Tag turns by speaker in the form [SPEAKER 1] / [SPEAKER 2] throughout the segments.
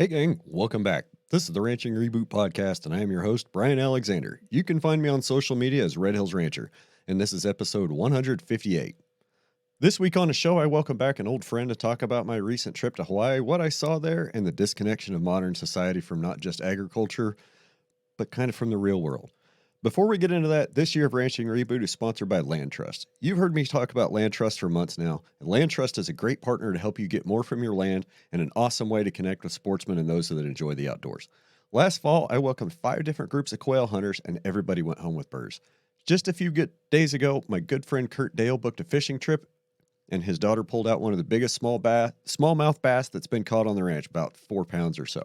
[SPEAKER 1] Hey gang, welcome back. This is the Ranching Reboot podcast, and I am your host, Brian Alexander. You can find me on social media as Red Hills Rancher, and this is episode 158. This week on the show, I welcome back an old friend to talk about my recent trip to Hawaii, what I saw there, and the disconnection of modern society from not just agriculture, but kind of from the real world. Before we get into that, this year of Ranching Reboot is sponsored by Land Trust. You've heard me talk about Land Trust for months now, and Land Trust is a great partner to help you get more from your land and an awesome way to connect with sportsmen and those that enjoy the outdoors. Last fall, I welcomed 5 different groups of quail hunters, and everybody went home with birds. Just a few good days ago, my good friend Kurt Dale booked a fishing trip, and his daughter pulled out one of the biggest smallmouth bass that's been caught on the ranch, about 4 pounds or so.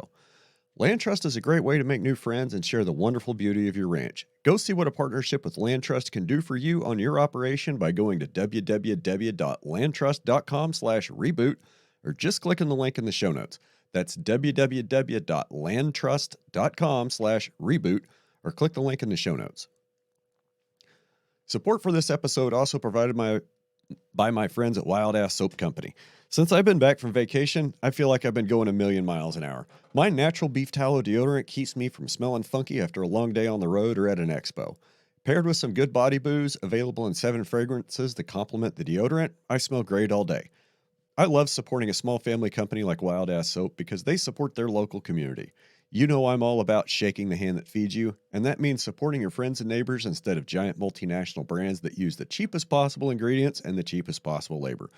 [SPEAKER 1] Land Trust is a great way to make new friends and share the wonderful beauty of your ranch. Go see what a partnership with Land Trust can do for you on your operation by going to www.landtrust.com/reboot or just clicking the link in the show notes. That's www.landtrust.com/reboot or click the link in the show notes. Support for this episode also provided by my friends at Wild Ass Soap Company. Since I've been back from vacation, I feel like I've been going a million miles an hour. My natural beef tallow deodorant keeps me from smelling funky after a long day on the road or at an expo. Paired with some good body booze, available in 7 fragrances to complement the deodorant, I smell great all day. I love supporting a small family company like Wild Ass Soap because they support their local community. You know I'm all about shaking the hand that feeds you, and that means supporting your friends and neighbors instead of giant multinational brands that use the cheapest possible ingredients and the cheapest possible labor.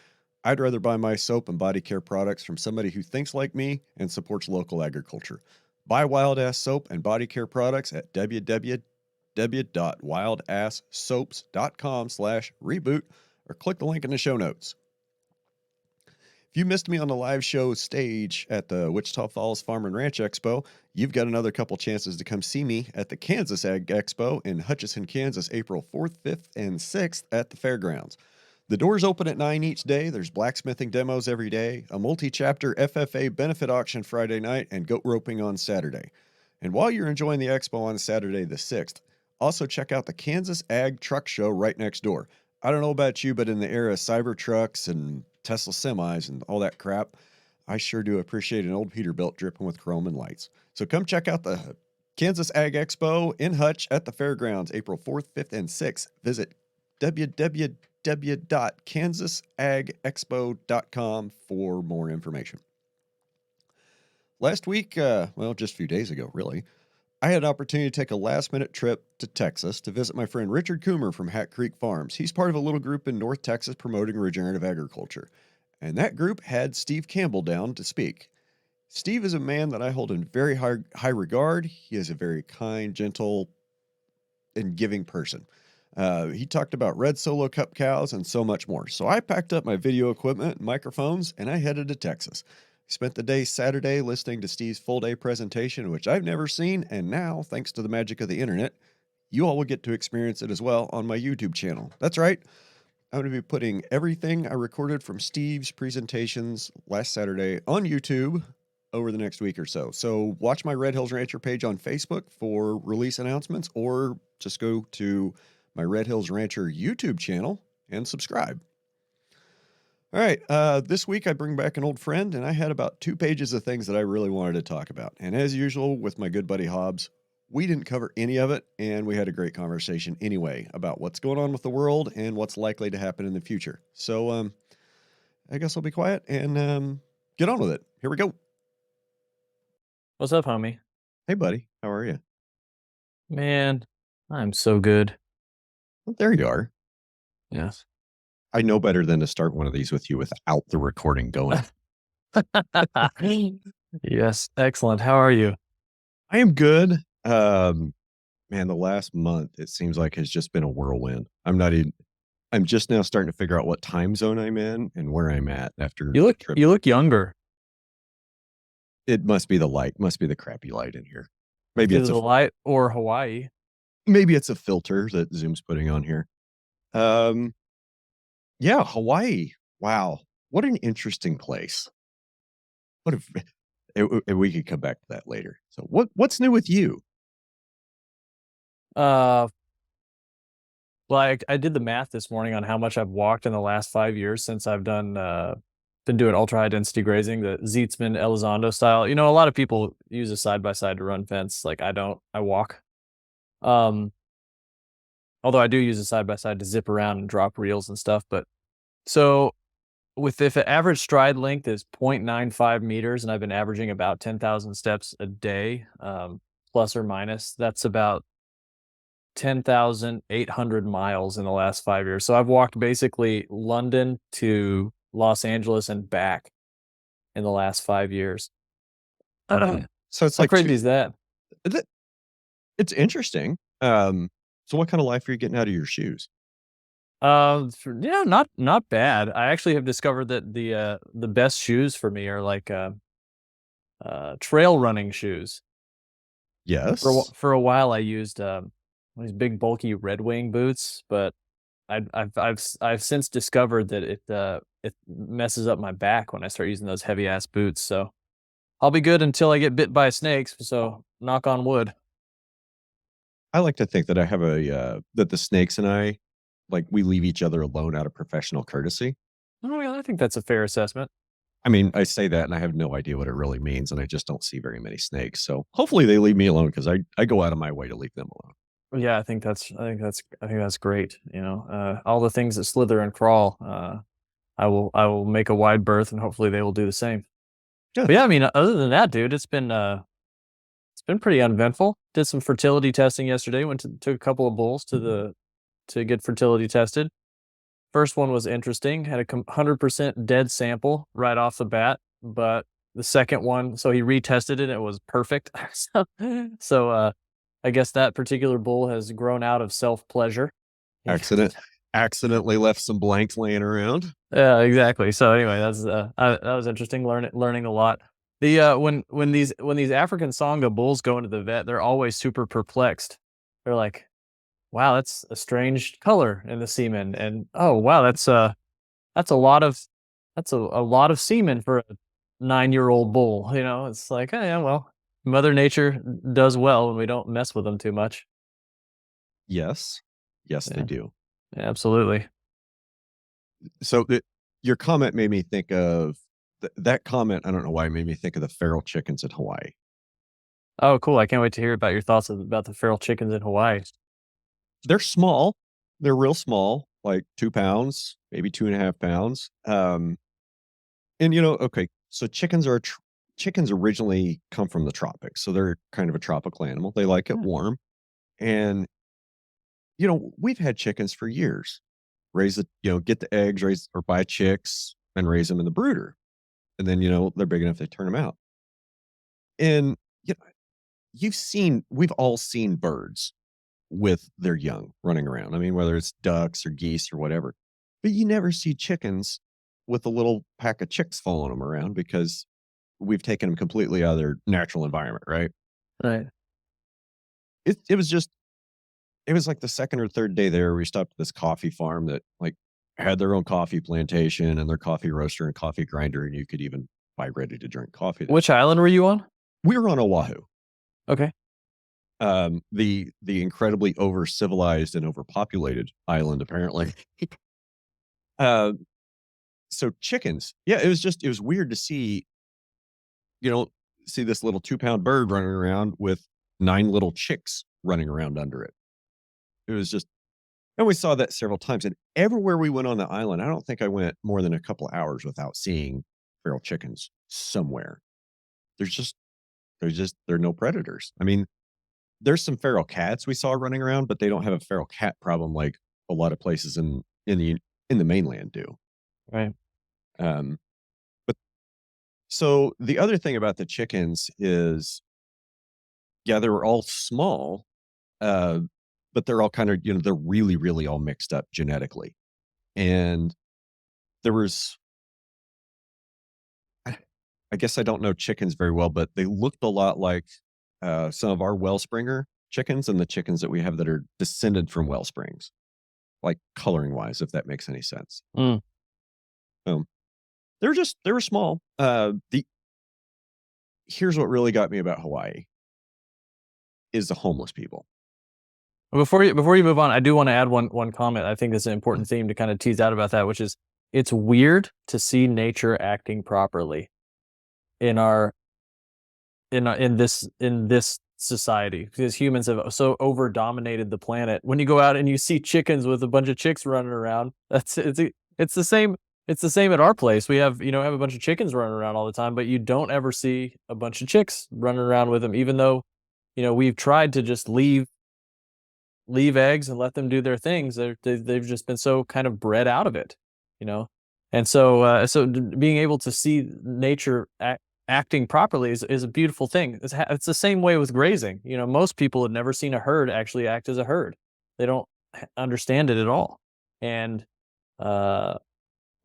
[SPEAKER 1] I'd rather buy my soap and body care products from somebody who thinks like me and supports local agriculture. Buy Wild Ass Soap and body care products at www.wildasssoaps.com/reboot or click the link in the show notes. If you missed me on the live show stage at the Wichita Falls Farm and Ranch Expo, you've got another couple chances to come see me at the Kansas Ag Expo in Hutchinson, Kansas, April 4th, 5th, and 6th at the fairgrounds. The doors open at 9 each day. There's blacksmithing demos every day, a multi-chapter FFA benefit auction Friday night, and goat roping on Saturday. And while you're enjoying the expo on Saturday the 6th, also check out the Kansas Ag Truck Show right next door. I don't know about you, but in the era of cyber trucks and Tesla semis and all that crap, I sure do appreciate an old Peterbilt dripping with chrome and lights. So come check out the Kansas Ag Expo in Hutch at the fairgrounds, April 4th, 5th, and 6th. Visit www.kansasagexpo.com for more information. Last week, just a few days ago, really, I had an opportunity to take a last-minute trip to Texas to visit my friend Richard Coomer from Hat Creek Farms. He's part of a little group in North Texas promoting regenerative agriculture, and that group had Steve Campbell down to speak. Steve is a man that I hold in very high regard. He is a very kind, gentle, and giving person. He talked about red solo cup cows and so much more. So I packed up my video equipment and microphones, and I headed to Texas. Spent the day Saturday listening to Steve's full-day presentation, which I've never seen, and now, thanks to the magic of the internet, you all will get to experience it as well on my YouTube channel. That's right. I'm going to be putting everything I recorded from Steve's presentations last Saturday on YouTube over the next week or so. So watch my Red Hills Rancher page on Facebook for release announcements, or just go to my Red Hills Rancher YouTube channel and subscribe. All right, this week I bring back an old friend, and I had about 2 pages of things that I really wanted to talk about. And as usual with my good buddy Hobbs, we didn't cover any of it, and we had a great conversation anyway about what's going on with the world and what's likely to happen in the future. So I guess I'll be quiet and get on with it. Here we go.
[SPEAKER 2] What's up, homie?
[SPEAKER 1] Hey, buddy. How are you?
[SPEAKER 2] Man, I'm so good.
[SPEAKER 1] Well, there you are.
[SPEAKER 2] Yes.
[SPEAKER 1] I know better than to start one of these with you without the recording going.
[SPEAKER 2] Yes, excellent. How are you?
[SPEAKER 1] I am good. Man, the last month, it seems like has just been a whirlwind. I'm just now starting to figure out what time zone I'm in and where I'm at after
[SPEAKER 2] You
[SPEAKER 1] the trip.
[SPEAKER 2] look younger.
[SPEAKER 1] It must be the light, must be the crappy light in here. Maybe it's
[SPEAKER 2] the light or Hawaii.
[SPEAKER 1] Maybe it's a filter that Zoom's putting on here. Yeah, Hawaii. Wow. What an interesting place. What if we could come back to that later. So what's new with you?
[SPEAKER 2] Well, I did the math this morning on how much I've walked in the last 5 years since I've done been doing ultra high density grazing, the Zeetzman Elizondo style. You know, a lot of people use a side by side to run fence. Like I don't, I walk. Um, Although I do use a side by side to zip around and drop reels and stuff. But so with if an average stride length is 0.95 meters, and I've been averaging about 10,000 steps a day, plus or minus, that's about 10,800 miles in the last 5 years. So I've walked basically London to Los Angeles and back in the last 5 years. How
[SPEAKER 1] So it's like
[SPEAKER 2] crazy is that?
[SPEAKER 1] th- it's interesting. So what kind of life are you getting out of your shoes?
[SPEAKER 2] Yeah, not bad. I actually have discovered that the best shoes for me are like trail running shoes.
[SPEAKER 1] Yes.
[SPEAKER 2] For a while, I used these big bulky Red Wing boots, but I've since discovered that it messes up my back when I start using those heavy ass boots. So I'll be good until I get bit by snakes. So knock on wood.
[SPEAKER 1] I like to think that I have that the snakes and I, like, we leave each other alone out of professional courtesy.
[SPEAKER 2] Oh yeah, I think that's a fair assessment.
[SPEAKER 1] I mean, I say that and I have no idea what it really means, and I just don't see very many snakes. So hopefully they leave me alone because I go out of my way to leave them alone.
[SPEAKER 2] Yeah, I think that's great. You know, all the things that slither and crawl. I will make a wide berth, and hopefully they will do the same.
[SPEAKER 1] Yeah.
[SPEAKER 2] But yeah, I mean, other than that, dude, it's been pretty uneventful. Did some fertility testing yesterday. Took a couple of bulls to get fertility tested. First one was interesting. Had a 100% dead sample right off the bat, but the second one, so he retested it. It was perfect. So I guess that particular bull has grown out of self pleasure.
[SPEAKER 1] Accidentally left some blanks laying around.
[SPEAKER 2] Yeah, exactly. So anyway, that was interesting. Learning a lot. The when these African Sangha bulls go into the vet, they're always super perplexed. They're like, "Wow, that's a strange color in the semen," and "Oh, wow, that's a lot of semen for a 9-year-old bull." You know, it's like, "Oh, yeah, well, Mother Nature does well when we don't mess with them too much."
[SPEAKER 1] Yes. Yes, they
[SPEAKER 2] Yeah,
[SPEAKER 1] do.
[SPEAKER 2] yeah, absolutely.
[SPEAKER 1] So your comment made me think of that comment. I don't know why it made me think of the feral chickens in Hawaii.
[SPEAKER 2] Oh, cool. I can't wait to hear about your thoughts about the feral chickens in Hawaii.
[SPEAKER 1] They're small. They're real small, like 2 pounds, maybe 2.5 pounds. And okay, so chickens originally come from the tropics, so they're kind of a tropical animal. They like it
[SPEAKER 2] Yeah.
[SPEAKER 1] warm, and we've had chickens for years. Get the eggs, raise or buy chicks, and raise them in the brooder, and then they're big enough they turn them out. And you know, we've all seen birds with their young running around. I mean, whether it's ducks or geese or whatever, but you never see chickens with a little pack of chicks following them around because we've taken them completely out of their natural environment, right?
[SPEAKER 2] Right.
[SPEAKER 1] It was like the second or third day there, we stopped at this coffee farm that like had their own coffee plantation and their coffee roaster and coffee grinder, and you could even buy ready to drink coffee there.
[SPEAKER 2] Which island were you on?
[SPEAKER 1] We were on Oahu,
[SPEAKER 2] Okay.
[SPEAKER 1] the incredibly over civilized and overpopulated island, apparently. uh, so chickens, yeah, it was weird to you know, see this little 2-pound bird running around with 9 little chicks running around under it. It was just, and we saw that several times. And everywhere we went on the island, I don't think I went more than a couple hours without seeing feral chickens somewhere. There's just, there are no predators. I mean, there's some feral cats we saw running around, but they don't have a feral cat problem like a lot of places in the mainland do.
[SPEAKER 2] Right.
[SPEAKER 1] Um, but so the other thing about the chickens is, yeah, they were all small, uh, but they're all kind of, they're really, really all mixed up genetically. And there was, I guess I don't know chickens very well, but they looked a lot like some of our Wellspringer chickens and the chickens that we have that are descended from Wellsprings, like coloring wise, if that makes any sense.
[SPEAKER 2] Mm.
[SPEAKER 1] Um, they were small. Here's what really got me about Hawaii is the homeless people.
[SPEAKER 2] Before you move on, I do want to add one comment. I think that's an important theme to kind of tease out about that, which is it's weird to see nature acting properly in our in this society, because humans have so over dominated the planet. When you go out and you see chickens with a bunch of chicks running around, it's the same. It's the same at our place. We have, have a bunch of chickens running around all the time, but you don't ever see a bunch of chicks running around with them, even though, we've tried to just leave eggs and let them do their things. They've just been so kind of bred out of it, you know. And so being able to see nature acting properly is a beautiful thing. It's the same way with grazing. Most people have never seen a herd actually act as a herd. They don't understand it at all, and uh,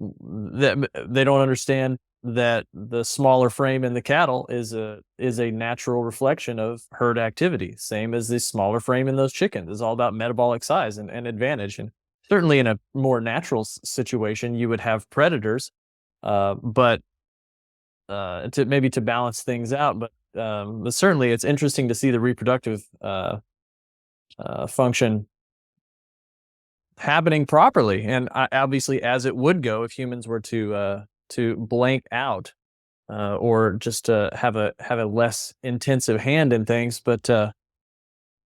[SPEAKER 2] they don't understand that the smaller frame in the cattle is a natural reflection of herd activity, same as the smaller frame in those chickens. It's all about metabolic size and advantage. And certainly in a more natural situation, you would have predators, but to balance things out. But certainly it's interesting to see the reproductive function happening properly, and obviously as it would go if humans were to blank out, or just to have a less intensive hand in things. But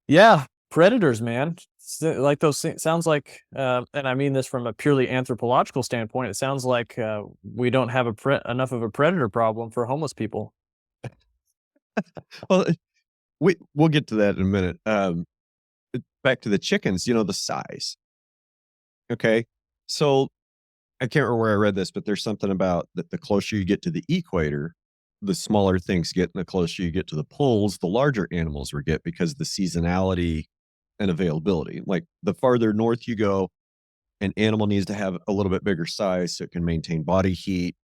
[SPEAKER 2] yeah, predators, man. Like those sounds like, and I mean this from a purely anthropological standpoint. It sounds like we don't have enough of a predator problem for homeless people.
[SPEAKER 1] Well, we'll get to that in a minute. Back to the chickens, the size. Okay. So I can't remember where I read this, but there's something about that the closer you get to the equator, the smaller things get, and the closer you get to the poles, the larger animals will get, because of the seasonality and availability. Like the farther north you go, an animal needs to have a little bit bigger size so it can maintain body heat.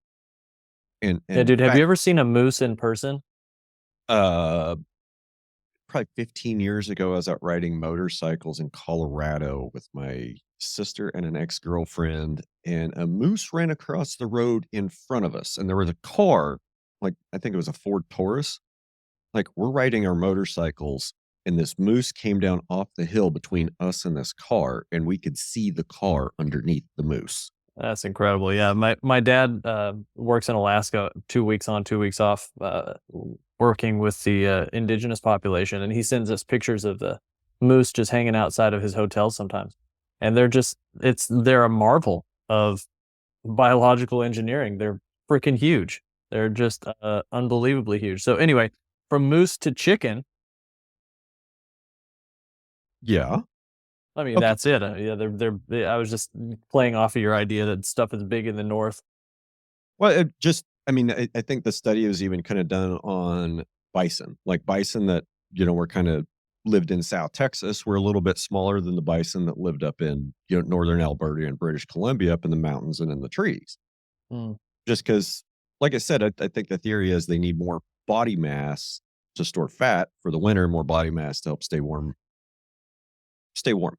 [SPEAKER 1] And
[SPEAKER 2] Yeah,
[SPEAKER 1] in
[SPEAKER 2] dude, have you
[SPEAKER 1] fact,
[SPEAKER 2] ever seen a moose in person?
[SPEAKER 1] uh, probably 15 years ago, I was out riding motorcycles in Colorado with my sister and an ex-girlfriend, and a moose ran across the road in front of us. And there was a car, like I think it was a Ford Taurus. Like we're riding our motorcycles, and this moose came down off the hill between us and this car, and we could see the car underneath the moose.
[SPEAKER 2] That's incredible. Yeah, my dad works in Alaska, 2 weeks on, 2 weeks off, working with the indigenous population, and he sends us pictures of the moose just hanging outside of his hotel sometimes, and they're a marvel of biological engineering. They're freaking huge. They're just unbelievably huge. So anyway, from moose to chicken,
[SPEAKER 1] Yeah.
[SPEAKER 2] I mean
[SPEAKER 1] Okay.
[SPEAKER 2] that's it. Yeah, I was just playing off of your idea that stuff is big in the north.
[SPEAKER 1] Well, I mean, I think the study was even kind of done on bison, like bison that, were kind of lived in South Texas, were a little bit smaller than the bison that lived up in, northern Alberta and British Columbia, up in the mountains and in the trees.
[SPEAKER 2] Mm.
[SPEAKER 1] Just because, like I said, I think the theory is they need more body mass to store fat for the winter, more body mass to help stay warm. Stay warm.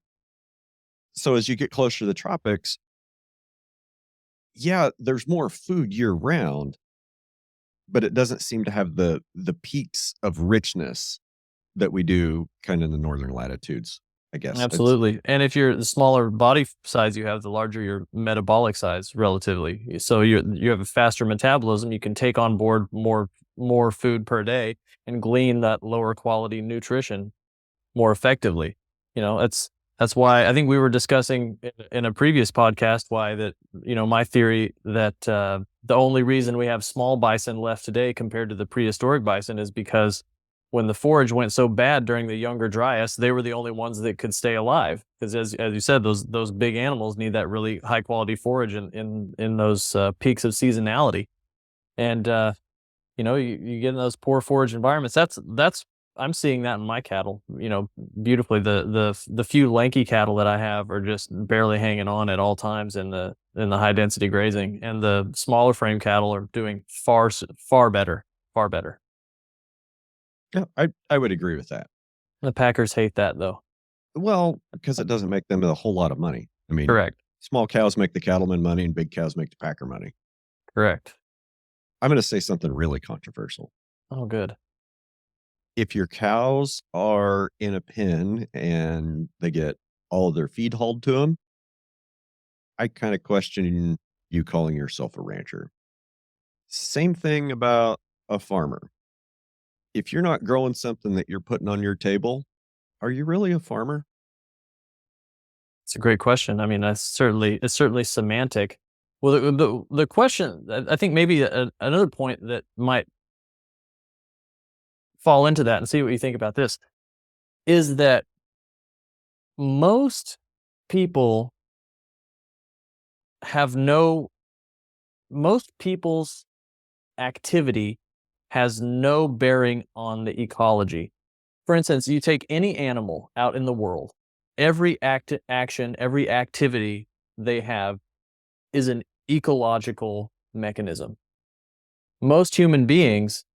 [SPEAKER 1] So as you get closer to the tropics, yeah, there's more food year round, but it doesn't seem to have the peaks of richness that we do kind of in the northern latitudes, I guess. It's
[SPEAKER 2] Absolutely. And if you're the smaller body size you have, the larger your metabolic size relatively. So you have a faster metabolism, you can take on board more food per day and glean that lower quality nutrition more effectively. That's why I think we were discussing in a previous podcast why that, my theory that the only reason we have small bison left today compared to the prehistoric bison is because when the forage went so bad during the younger Dryas, they were the only ones that could stay alive. Because as you said, those big animals need that really high quality forage in those peaks of seasonality. And you get in those poor forage environments. That's I'm seeing that in my cattle, beautifully. The few lanky cattle that I have are just barely hanging on at all times in the high density grazing, and the smaller frame cattle are doing far better, far better.
[SPEAKER 1] Yeah, I would agree with that.
[SPEAKER 2] The Packers hate that though.
[SPEAKER 1] Well, because it doesn't make them a whole lot of money. I mean,
[SPEAKER 2] Correct.
[SPEAKER 1] small cows make the cattleman money and big cows make the packer money.
[SPEAKER 2] Correct.
[SPEAKER 1] I'm going to say something really controversial.
[SPEAKER 2] Oh, good.
[SPEAKER 1] If your cows are in a pen and they get all of their feed hauled to them, I kind of question you calling yourself a rancher. Same thing about a farmer. If you're not growing something that you're putting on your table, are you really a farmer?
[SPEAKER 2] It's a great question. I mean, it's certainly semantic. Well, the question, I think maybe another point that might fall into that, and see what you think about this, is that most people have no most people's activity has no bearing on the ecology. For instance, you take any animal out in the world, every action, every activity they have is an ecological mechanism. Most human beings,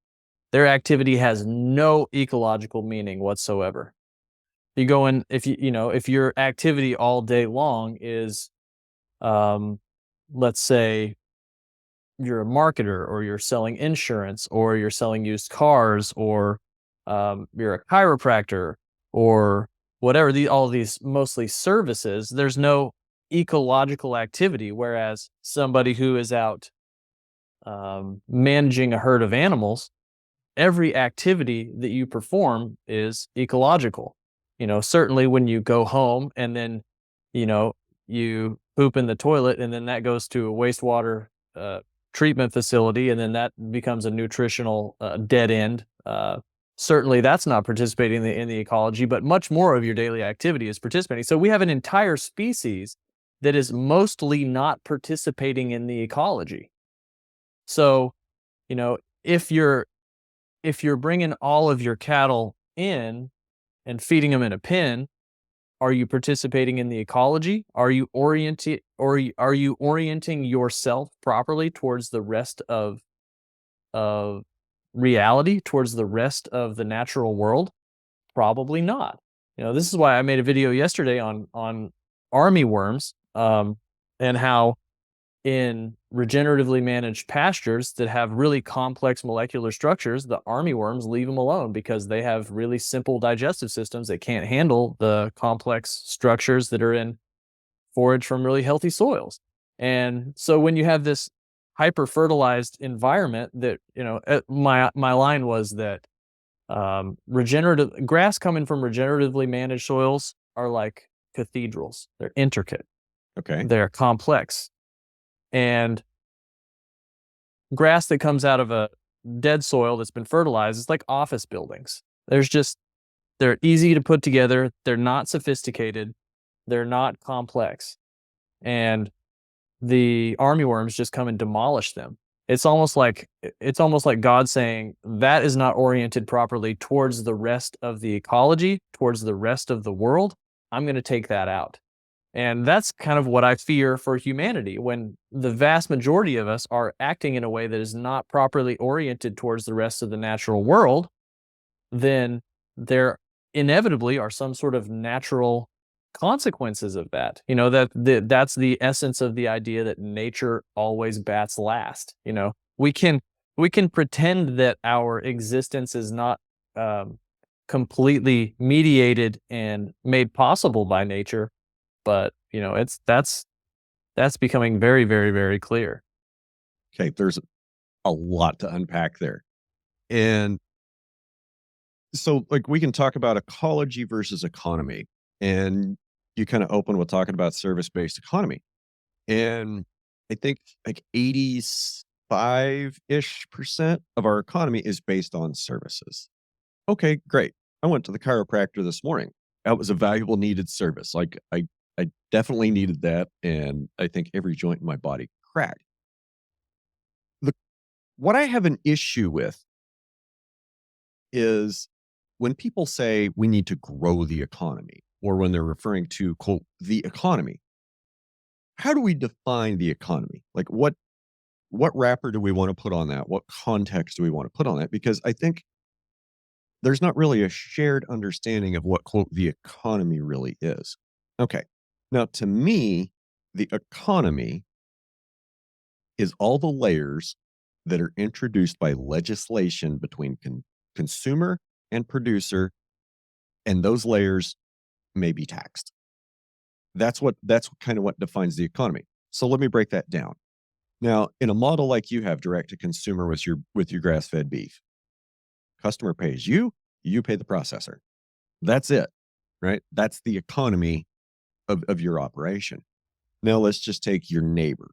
[SPEAKER 2] their activity has no ecological meaning whatsoever. You go in, if your activity all day long is, um, let's say, you're a marketer, or you're selling insurance, or you're selling used cars, or you're a chiropractor, or whatever, all these mostly services, there's no ecological activity. Whereas somebody who is out managing a herd of animals, every activity that you perform is ecological. Certainly when you go home and then, you know, you poop in the toilet, and then that goes to a wastewater treatment facility, and then that becomes a nutritional dead end. Certainly that's not participating in the ecology, but much more of your daily activity is participating. So we have an entire species that is mostly not participating in the ecology. So, you know, if you're bringing all of your cattle in and feeding them in a pen, are you participating in the ecology? Are you are you orienting yourself properly towards the rest of reality, towards the rest of the natural world? Probably not. This is why I made a video yesterday on army worms, and how in regeneratively managed pastures that have really complex molecular structures, the armyworms leave them alone because they have really simple digestive systems that can't handle the complex structures that are in forage from really healthy soils. And so when you have this hyper fertilized environment, that, my line was that regenerative grass coming from regeneratively managed soils are like cathedrals. They're intricate,
[SPEAKER 1] Okay.
[SPEAKER 2] they're complex. And grass that comes out of a dead soil that's been fertilized is like office buildings. They're easy to put together, they're not sophisticated, they're not complex, and the armyworms just come and demolish them. It's almost like God saying, "That is not oriented properly towards the rest of the ecology, towards the rest of the world. I'm gonna take that out." And that's kind of what I fear for humanity. When the vast majority of us are acting in a way that is not properly oriented towards the rest of the natural world, then there inevitably are some sort of natural consequences of that. That's the essence of the idea that nature always bats last. We can pretend that our existence is not um, completely mediated and made possible by nature, but, that's becoming very, very, very clear.
[SPEAKER 1] Okay. There's a lot to unpack there. And so, like, we can talk about ecology versus economy. And you kind of open with talking about service based economy. And I think like 85 ish percent of our economy is based on services. Okay, great. I went to the chiropractor this morning. That was a valuable, needed service. Like, I definitely needed that. And I think every joint in my body cracked. The, what I have an issue with is when people say we need to grow the economy, or when they're referring to, quote, the economy. How do we define the economy? Like, what wrapper do we want to put on that? What context do we want to put on that? Because I think there's not really a shared understanding of what, quote, the economy really is. Okay. Now, to me, the economy is all the layers that are introduced by legislation between consumer and producer, and those layers may be taxed. That's kind of what defines the economy. So let me break that down. Now, in a model like you have direct to consumer with your grass-fed beef, customer pays you, you pay the processor. That's it, right? That's the economy of your operation. Now let's just take your neighbor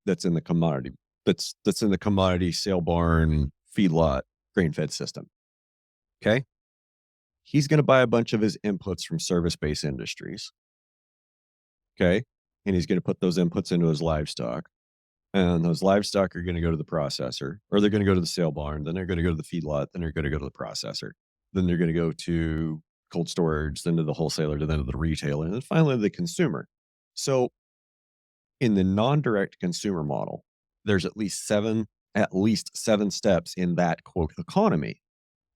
[SPEAKER 1] that's in the commodity that's in the commodity sale barn feedlot grain fed system. Okay. He's going to buy a bunch of his inputs from service-based industries. Okay. And he's going to put those inputs into his livestock. And those livestock are going to go to the processor, or they're going to go to the sale barn. Then they're going to go to the feedlot. Then they're going to go to the processor. Then they're going to go to cold storage, then to the wholesaler, then to the retailer, and then finally to the consumer. So in the non-direct consumer model, there's at least seven steps in that quote economy.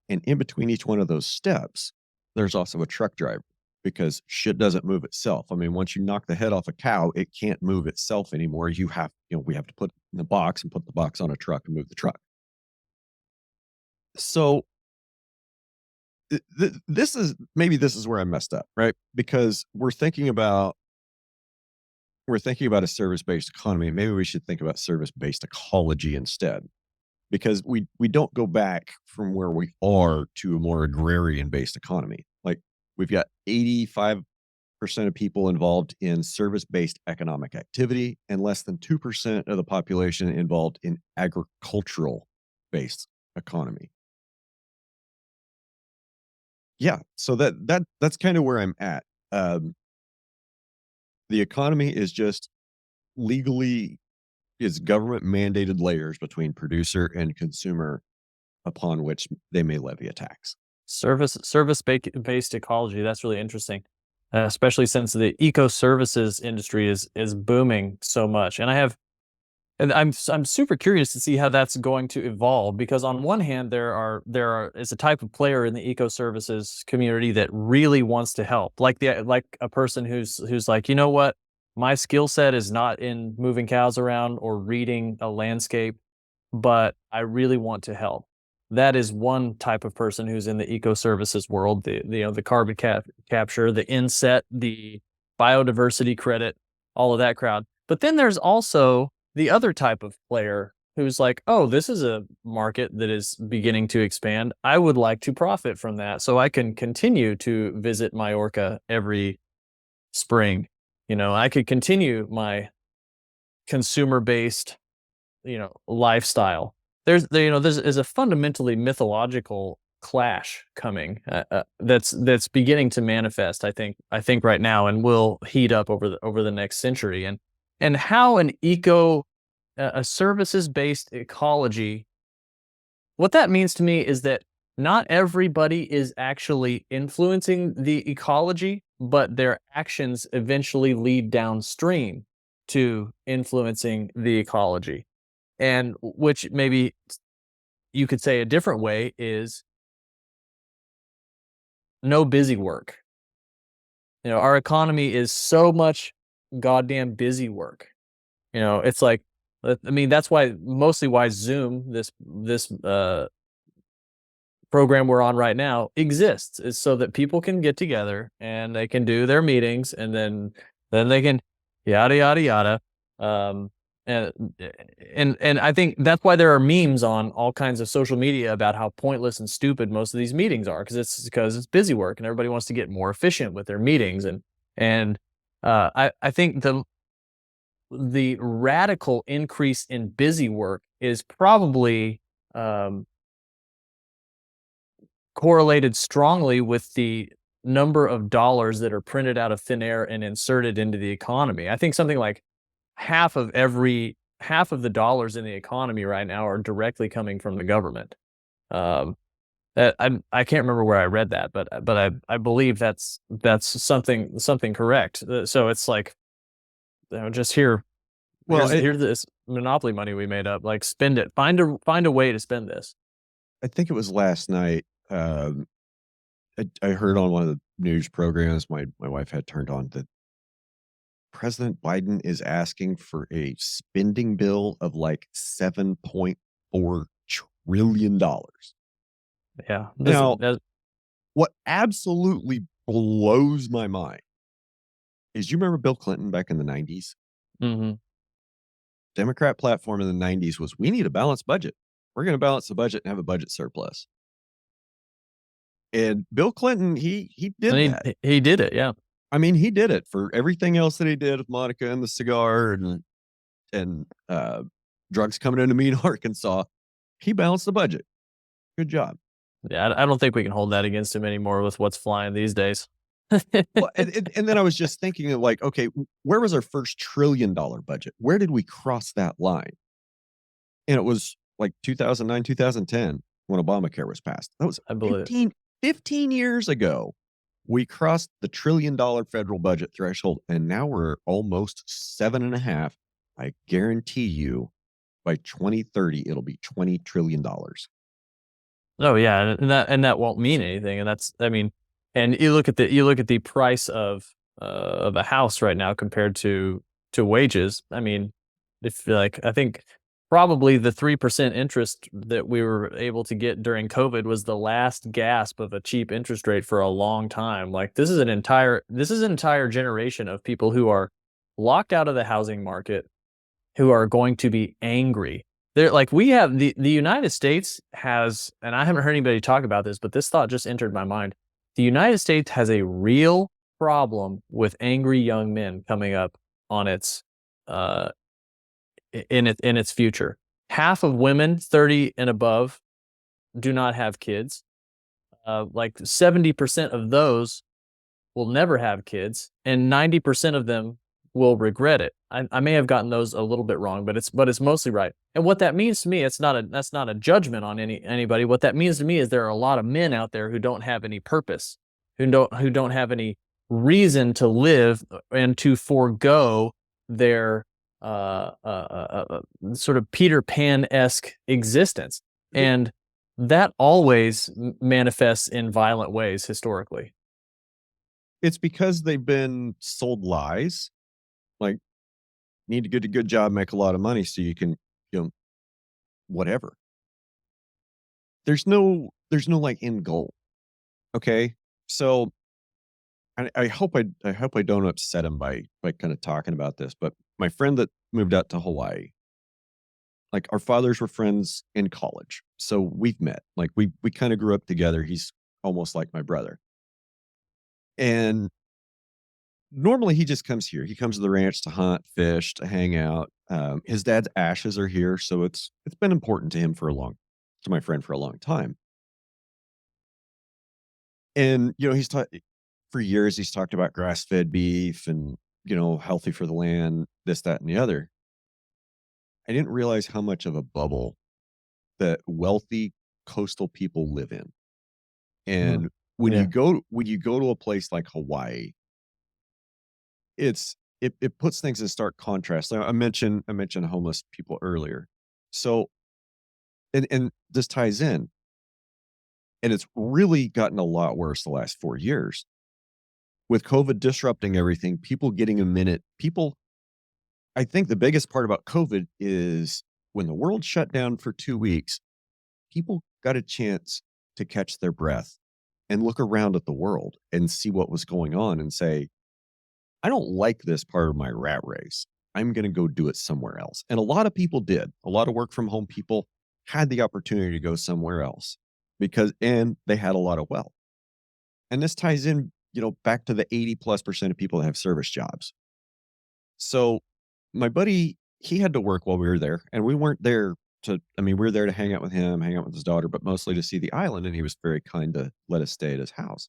[SPEAKER 1] And in between each one of those steps, there's also a truck driver, because shit doesn't move itself. I mean, once you knock the head off a cow, it can't move itself anymore. We have to put it in the box and put the box on a truck and move the truck. So this is where I messed up, right? Because we're thinking about a service-based economy. Maybe we should think about service-based ecology instead, because we don't go back from where we are to a more agrarian-based economy. Like, we've got 85% of people involved in service-based economic activity and less than 2% of the population involved in agricultural-based economy. Yeah, so that's kind of where I'm at. The economy is just legally is government mandated layers between producer and consumer upon which they may levy a tax.
[SPEAKER 2] Based ecology. That's really interesting, especially since the eco services industry is booming so much. And I'm super curious to see how that's going to evolve, because on one hand there is a type of player in the eco services community that really wants to help, like a person who's like, you know what, my skill set is not in moving cows around or reading a landscape, but I really want to help. That is one type of person who's in the eco services world, the carbon capture, the inset, the biodiversity credit, all of that crowd. But then there's also the other type of player who's like, oh, this is a market that is beginning to expand. I would like to profit from that so I can continue to visit Majorca every spring. I could continue my consumer-based, lifestyle. There's a fundamentally mythological clash coming that's beginning to manifest. I think right now, and will heat up over the next century. And how a services based ecology. What that means to me is that not everybody is actually influencing the ecology, but their actions eventually lead downstream to influencing the ecology. And which maybe you could say a different way is no busy work. Our economy is so much goddamn busy work. It's like, I mean, that's mostly why Zoom, this program we're on right now, exists, is so that people can get together and they can do their meetings, and then they can yada yada yada. Um, and and I think that's why there are memes on all kinds of social media about how pointless and stupid most of these meetings are, because it's busy work and everybody wants to get more efficient with their meetings. And I think the radical increase in busy work is probably correlated strongly with the number of dollars that are printed out of thin air and inserted into the economy. I think something like half of the dollars in the economy right now are directly coming from the government. I can't remember where I read that, but I believe that's something correct. So it's like, just here.
[SPEAKER 1] Well,
[SPEAKER 2] Here's this monopoly money we made up. Like, spend it. Find a way to spend this.
[SPEAKER 1] I think it was last night. I heard on one of the news programs my wife had turned on that President Biden is asking for a spending bill of like $7.4 trillion.
[SPEAKER 2] Yeah.
[SPEAKER 1] Now, what absolutely blows my mind is, you remember Bill Clinton back in the 90s?
[SPEAKER 2] Mhm.
[SPEAKER 1] Democrat platform in the 90s was, we need a balanced budget. We're going to balance the budget and have a budget surplus. And Bill Clinton, he did
[SPEAKER 2] And
[SPEAKER 1] that.
[SPEAKER 2] he did it, yeah.
[SPEAKER 1] I mean, he did it for everything else that he did with Monica and the cigar and drugs coming into Mean, Arkansas. He balanced the budget. Good job.
[SPEAKER 2] Yeah, I don't think we can hold that against him anymore with what's flying these days.
[SPEAKER 1] Well, and then I was just thinking of like, okay, where was our first $1 trillion budget? Where did we cross that line? And it was like 2009, 2010 when Obamacare was passed. That was
[SPEAKER 2] I believe
[SPEAKER 1] 15 years ago. We crossed the $1 trillion federal budget threshold, and now we're almost 7.5. I guarantee you by 2030, it'll be $20 trillion.
[SPEAKER 2] Oh yeah, and that won't mean anything. And that's, I mean, and you look at the price of a house right now compared to wages. I mean, if like, I think probably the 3% interest that we were able to get during COVID was the last gasp of a cheap interest rate for a long time. Like this is an entire generation of people who are locked out of the housing market, who are going to be angry. They're like, we have the United States has, and I haven't heard anybody talk about this, but this thought just entered my mind. The United States has a real problem with angry young men coming up on its in its future. Half of women 30 and above do not have kids. Like 70% of those will never have kids, and 90% of them will regret it. I may have gotten those a little bit wrong, but it's mostly right. And what that means to me, that's not a judgment on anybody. What that means to me is there are a lot of men out there who don't have any purpose, who don't have any reason to live and to forego their sort of Peter Pan-esque existence. And that always manifests in violent ways historically.
[SPEAKER 1] It's because they've been sold lies. Like, need to get a good job, make a lot of money so you can, whatever. There's no like end goal. Okay. So I hope I don't upset him by kind of talking about this, but my friend that moved out to Hawaii, like our fathers were friends in college. So we've met. Like we kind of grew up together. He's almost like my brother. And normally he just comes here. He comes to the ranch to hunt, fish, to hang out. His dad's ashes are here, so it's been important to him to my friend for a long time. And he's taught for years. He's talked about grass-fed beef and healthy for the land, this, that, and the other. I didn't realize how much of a bubble that wealthy coastal people live in.
[SPEAKER 2] Mm.
[SPEAKER 1] And when
[SPEAKER 2] Yeah.
[SPEAKER 1] you go to a place like Hawaii, it puts things in stark contrast. Now, I mentioned homeless people earlier. So and this ties in, and it's really gotten a lot worse the last 4 years. With COVID disrupting everything, people getting a minute. I think the biggest part about COVID is when the world shut down for 2 weeks, people got a chance to catch their breath and look around at the world and see what was going on and say, I don't like this part of my rat race. I'm going to go do it somewhere else. And a lot of people did. A lot of work from home people had the opportunity to go somewhere else and they had a lot of wealth. And this ties in, back to the 80+% of people that have service jobs. So my buddy, he had to work while we were there, and we weren't there we were there to hang out with him, hang out with his daughter, but mostly to see the island. And he was very kind to let us stay at his house.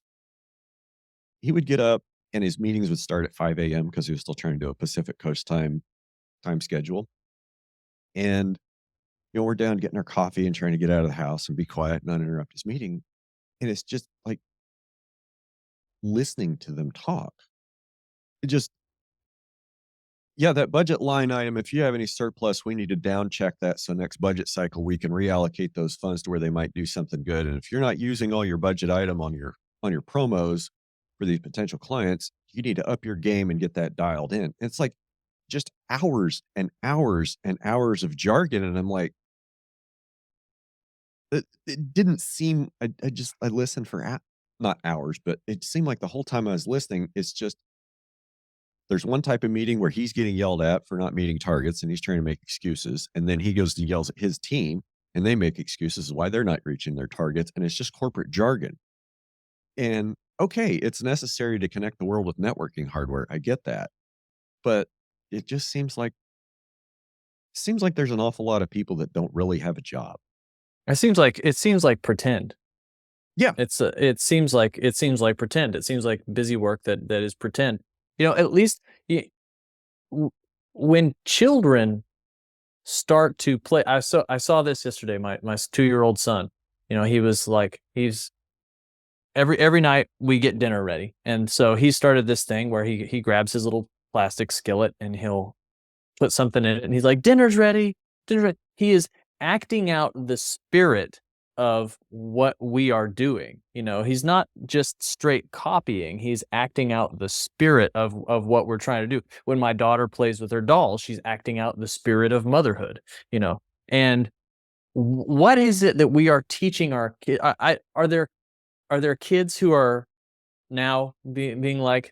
[SPEAKER 1] He would get up and his meetings would start at 5 a.m. because he was still trying to do a Pacific Coast time schedule. And, we're down getting our coffee and trying to get out of the house and be quiet and not interrupt his meeting. And it's just like listening to them talk. It just, yeah, that budget line item, if you have any surplus, we need to down check that. So next budget cycle, we can reallocate those funds to where they might do something good. And if you're not using all your budget item on your promos for these potential clients, you need to up your game and get that dialed in. It's like just hours and hours and hours of jargon. And I'm like, it didn't seem, I listened for not hours, but it seemed like the whole time I was listening, it's just There's one type of meeting where he's getting yelled at for not meeting targets and he's trying to make excuses. And then he goes to yells at his team and they make excuses why they're not reaching their targets. And it's just corporate jargon. And okay, it's necessary to connect the world with networking hardware. I get that. But it just seems like there's an awful lot of people that don't really have a job.
[SPEAKER 2] It seems like pretend.
[SPEAKER 1] Yeah.
[SPEAKER 2] It seems like pretend. It seems like busy work that is pretend. At least when children start to play, I saw this yesterday. My 2-year-old son, he's every night we get dinner ready, and so he started this thing where he grabs his little plastic skillet and he'll put something in it, and he's like, dinner's ready. He is acting out the spirit of what we are doing. He's not just straight copying, he's acting out the spirit of what we're trying to do. When my daughter plays with her dolls, she's acting out the spirit of motherhood. And what is it that we are teaching our kids? Are there kids who are now being like,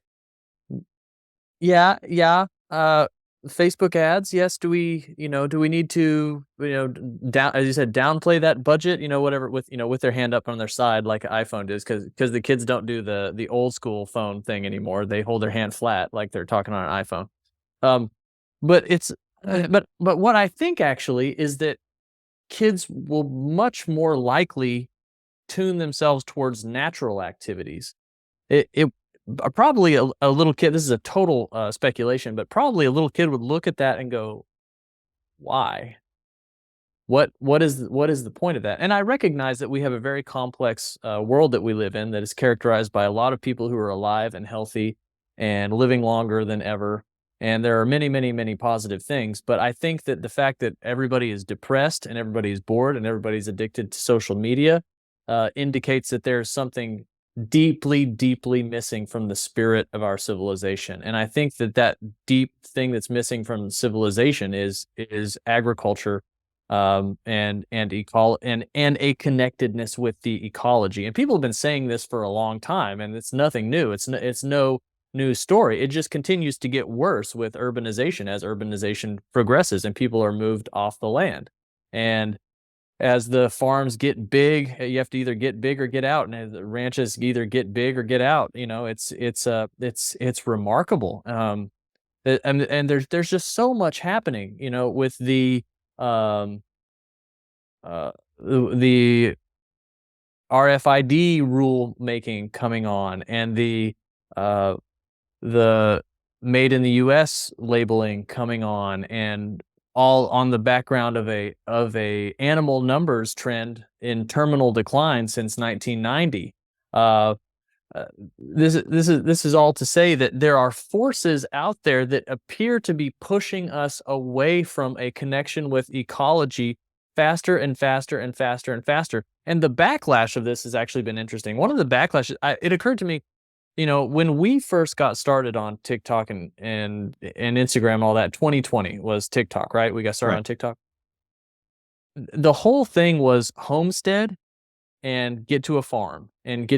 [SPEAKER 2] yeah, Facebook ads, yes. Do we need to, down, as you said, downplay that budget, whatever, with their hand up on their side like an iPhone does, because the kids don't do the old school phone thing anymore. They hold their hand flat like they're talking on an iPhone. But it's but what I think actually is that kids will much more likely tune themselves towards natural activities. It probably a little kid, this is a total speculation, but probably a little kid would look at that and go, why? What is the point of that? And I recognize that we have a very complex world that we live in that is characterized by a lot of people who are alive and healthy and living longer than ever. And there are many, many, many positive things. But I think that the fact that everybody is depressed and everybody is bored and everybody's addicted to social media indicates that there's something deeply, deeply missing from the spirit of our civilization. And I think that deep thing that's missing from civilization is agriculture, and a connectedness with the ecology. And people have been saying this for a long time, and it's nothing new. It's no new story. It just continues to get worse with urbanization as urbanization progresses and people are moved off the land. And as the farms get big, you have to either get big or get out, and as the ranches either get big or get out. It's remarkable. And there's just so much happening, with the the RFID rule making coming on, and the made in the US labeling coming on, and all on the background of a animal numbers trend in terminal decline since 1990. This is all to say that there are forces out there that appear to be pushing us away from a connection with ecology faster and faster and faster and faster. And the backlash of this has actually been interesting. One of the backlashes, it occurred to me, when we first got started on TikTok and Instagram, all that, 2020 was TikTok, right? We got started
[SPEAKER 1] Right.
[SPEAKER 2] on TikTok. The whole thing was homestead and get to a farm and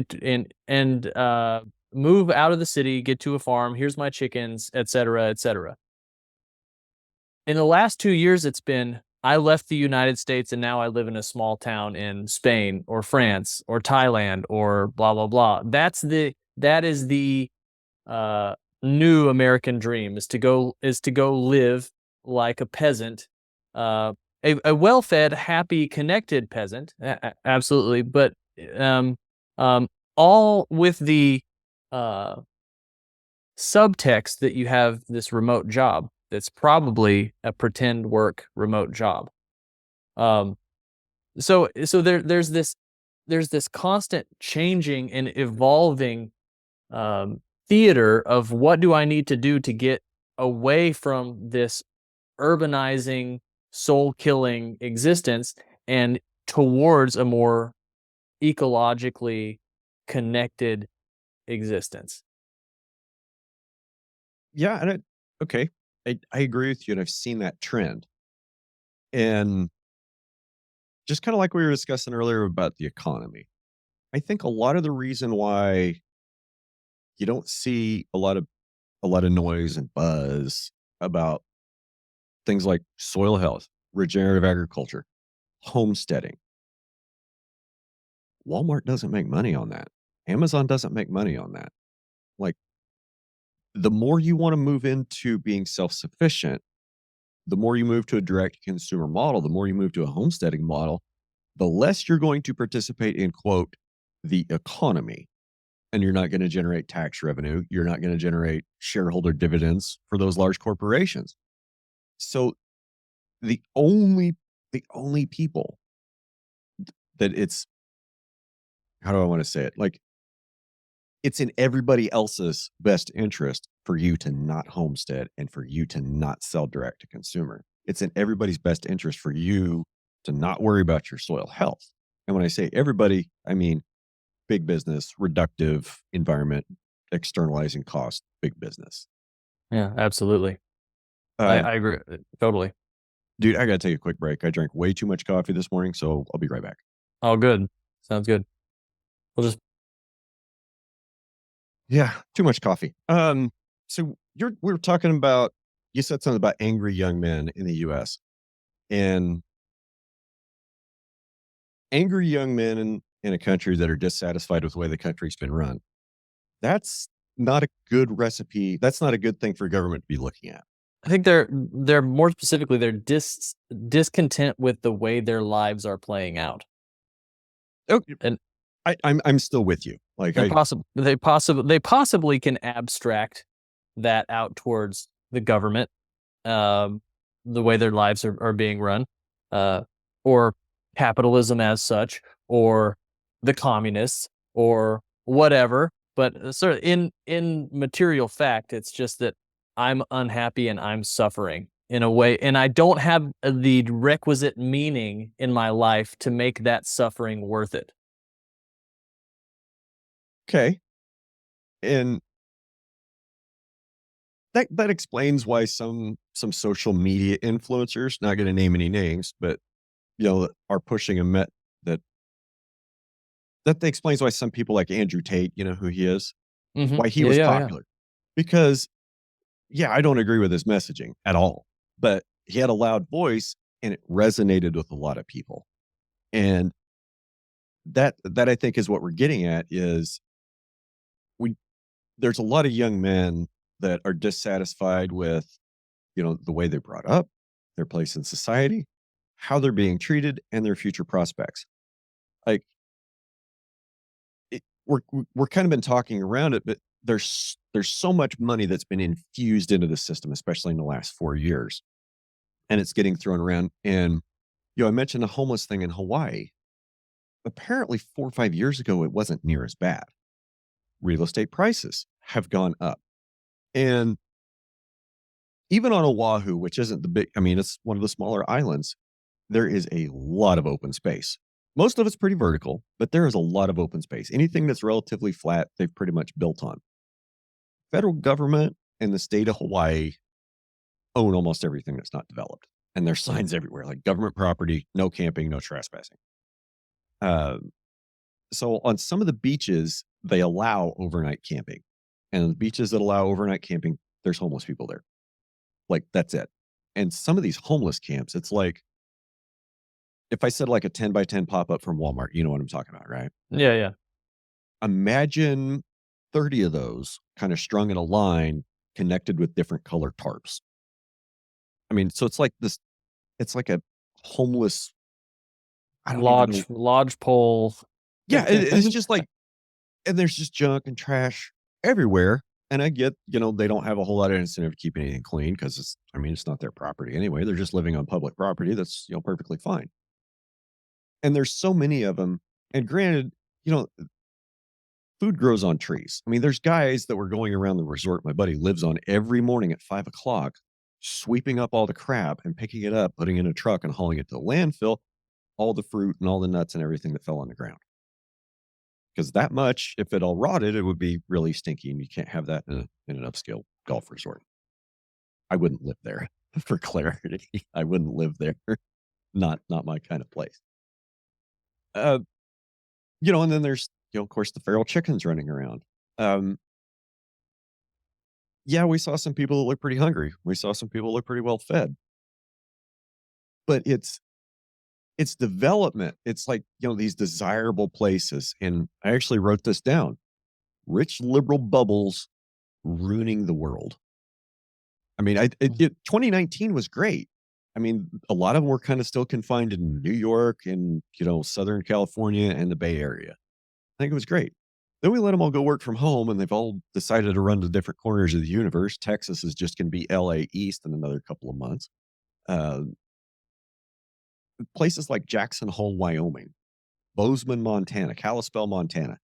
[SPEAKER 2] move out of the city, get to a farm. Here's my chickens, et cetera, et cetera. In the last 2 years, it's been, I left the United States and now I live in a small town in Spain or France or Thailand or blah, blah, blah. That is the new American dream, is to go live like a peasant, a well-fed, happy, connected peasant, absolutely, but um, all with the subtext that you have this remote job that's probably a pretend work remote job. So there's this constant changing and evolving theater of what do I need to do to get away from this urbanizing, soul-killing existence and towards a more ecologically connected existence.
[SPEAKER 1] Yeah, and okay, I agree with you, and I've seen that trend. And just kind of like we were discussing earlier about the economy, I think a lot of the reason why you don't see a lot of noise and buzz about things like soil health, regenerative agriculture, homesteading. Walmart doesn't make money on that. Amazon doesn't make money on that. Like, the more you want to move into being self-sufficient, the more you move to a direct consumer model, the more you move to a homesteading model, the less you're going to participate in, quote, the economy. And you're not going to generate tax revenue. You're not going to generate shareholder dividends for those large corporations. So the only people that it's, how do I want to say it? Like, it's in everybody else's best interest for you to not homestead and for you to not sell direct to consumer. It's in everybody's best interest for you to not worry about your soil health. And when I say everybody, I mean big business, reductive environment, externalizing cost, big business.
[SPEAKER 2] Yeah, absolutely.
[SPEAKER 1] Uh,
[SPEAKER 2] I agree totally.
[SPEAKER 1] Dude, I got to take a quick break. I drank way too much coffee this morning, so I'll be right back.
[SPEAKER 2] All good. Sounds good. We'll just
[SPEAKER 1] Yeah, too much coffee. So we were talking about, you said something about angry young men in the US, and angry young men in a country that are dissatisfied with the way the country's been run. That's not a good recipe. That's not a good thing for government to be looking at.
[SPEAKER 2] I think they're more specifically, they're discontent with the way their lives are playing out.
[SPEAKER 1] Okay,
[SPEAKER 2] And
[SPEAKER 1] I'm still with you. Like,
[SPEAKER 2] they possibly can abstract that out towards the government, um, the way their lives are being run, or capitalism as such, or the communists, or whatever. But sort of in material fact, it's just that I'm unhappy and I'm suffering in a way, and I don't have the requisite meaning in my life to make that suffering worth it.
[SPEAKER 1] okay, and that explains why some social media influencers, not going to name any names, but are pushing a met that that explains why some people like Andrew Tate, you know who he is,
[SPEAKER 2] Mhm.
[SPEAKER 1] why he
[SPEAKER 2] Yeah,
[SPEAKER 1] was
[SPEAKER 2] yeah, yeah.
[SPEAKER 1] popular. Because, yeah, I don't agree with his messaging at all, but he had a loud voice and it resonated with a lot of people. And that I think is what we're getting at is, we there's a lot of young men that are dissatisfied with, the way they're brought up, their place in society, how they're being treated, and their future prospects. Like, we're kind of been talking around it, but there's so much money that's been infused into the system, especially in the last 4 years, and it's getting thrown around. And I mentioned the homeless thing in Hawaii. Apparently, 4 or 5 years ago, it wasn't near as bad. Real estate prices have gone up, and even on Oahu, which isn't the big, I mean, it's one of the smaller islands, there is a lot of open space. Most of it's pretty vertical, but there is a lot of open space. Anything that's relatively flat, they've pretty much built on. Federal government and the state of Hawaii own almost everything that's not developed. And there's signs everywhere like government property, no camping, no trespassing. Um, so on some of the beaches, they allow overnight camping. And the beaches that allow overnight camping, there's homeless people there. Like, that's it. And some of these homeless camps, it's like, if I said like a 10 by 10 pop up from Walmart, you know what I'm talking about, right?
[SPEAKER 2] Yeah, yeah.
[SPEAKER 1] Imagine 30 of those kind of strung in a line connected with different colored tarps. I mean, so it's like this, it's like a homeless, I don't even know.
[SPEAKER 2] Lodge pole.
[SPEAKER 1] Yeah, it's just like, and there's just junk and trash everywhere. And I get, they don't have a whole lot of incentive to keep anything clean because I mean, it's not their property anyway. They're just living on public property. That's, perfectly fine. And there's so many of them. And granted, you know, food grows on trees. I mean, there's guys that were going around the resort my buddy lives on every morning at 5 o'clock, sweeping up all the crap and picking it up, putting it in a truck and hauling it to the landfill, all the fruit and all the nuts and everything that fell on the ground. Because that much, if it all rotted, it would be really stinky, and you can't have that in an upscale golf resort. I wouldn't live there, for clarity. I wouldn't live there. Not my kind of place. Uh, and then there's, of course, the feral chickens running around. Um, Yeah, we saw some people that look pretty hungry. We saw some people look pretty well fed. But it's development. It's like, these desirable places, and I actually wrote this down. Rich liberal bubbles ruining the world. I mean, 2019 was great. I mean, a lot of them were kind of still confined in New York and, Southern California and the Bay Area. I think it was great. Then we let them all go work from home, and they've all decided to run to different corners of the universe. Texas is just going to be LA East in another couple of months. Uh, Places like Jackson Hole, Wyoming, Bozeman, Montana, Kalispell, Montana.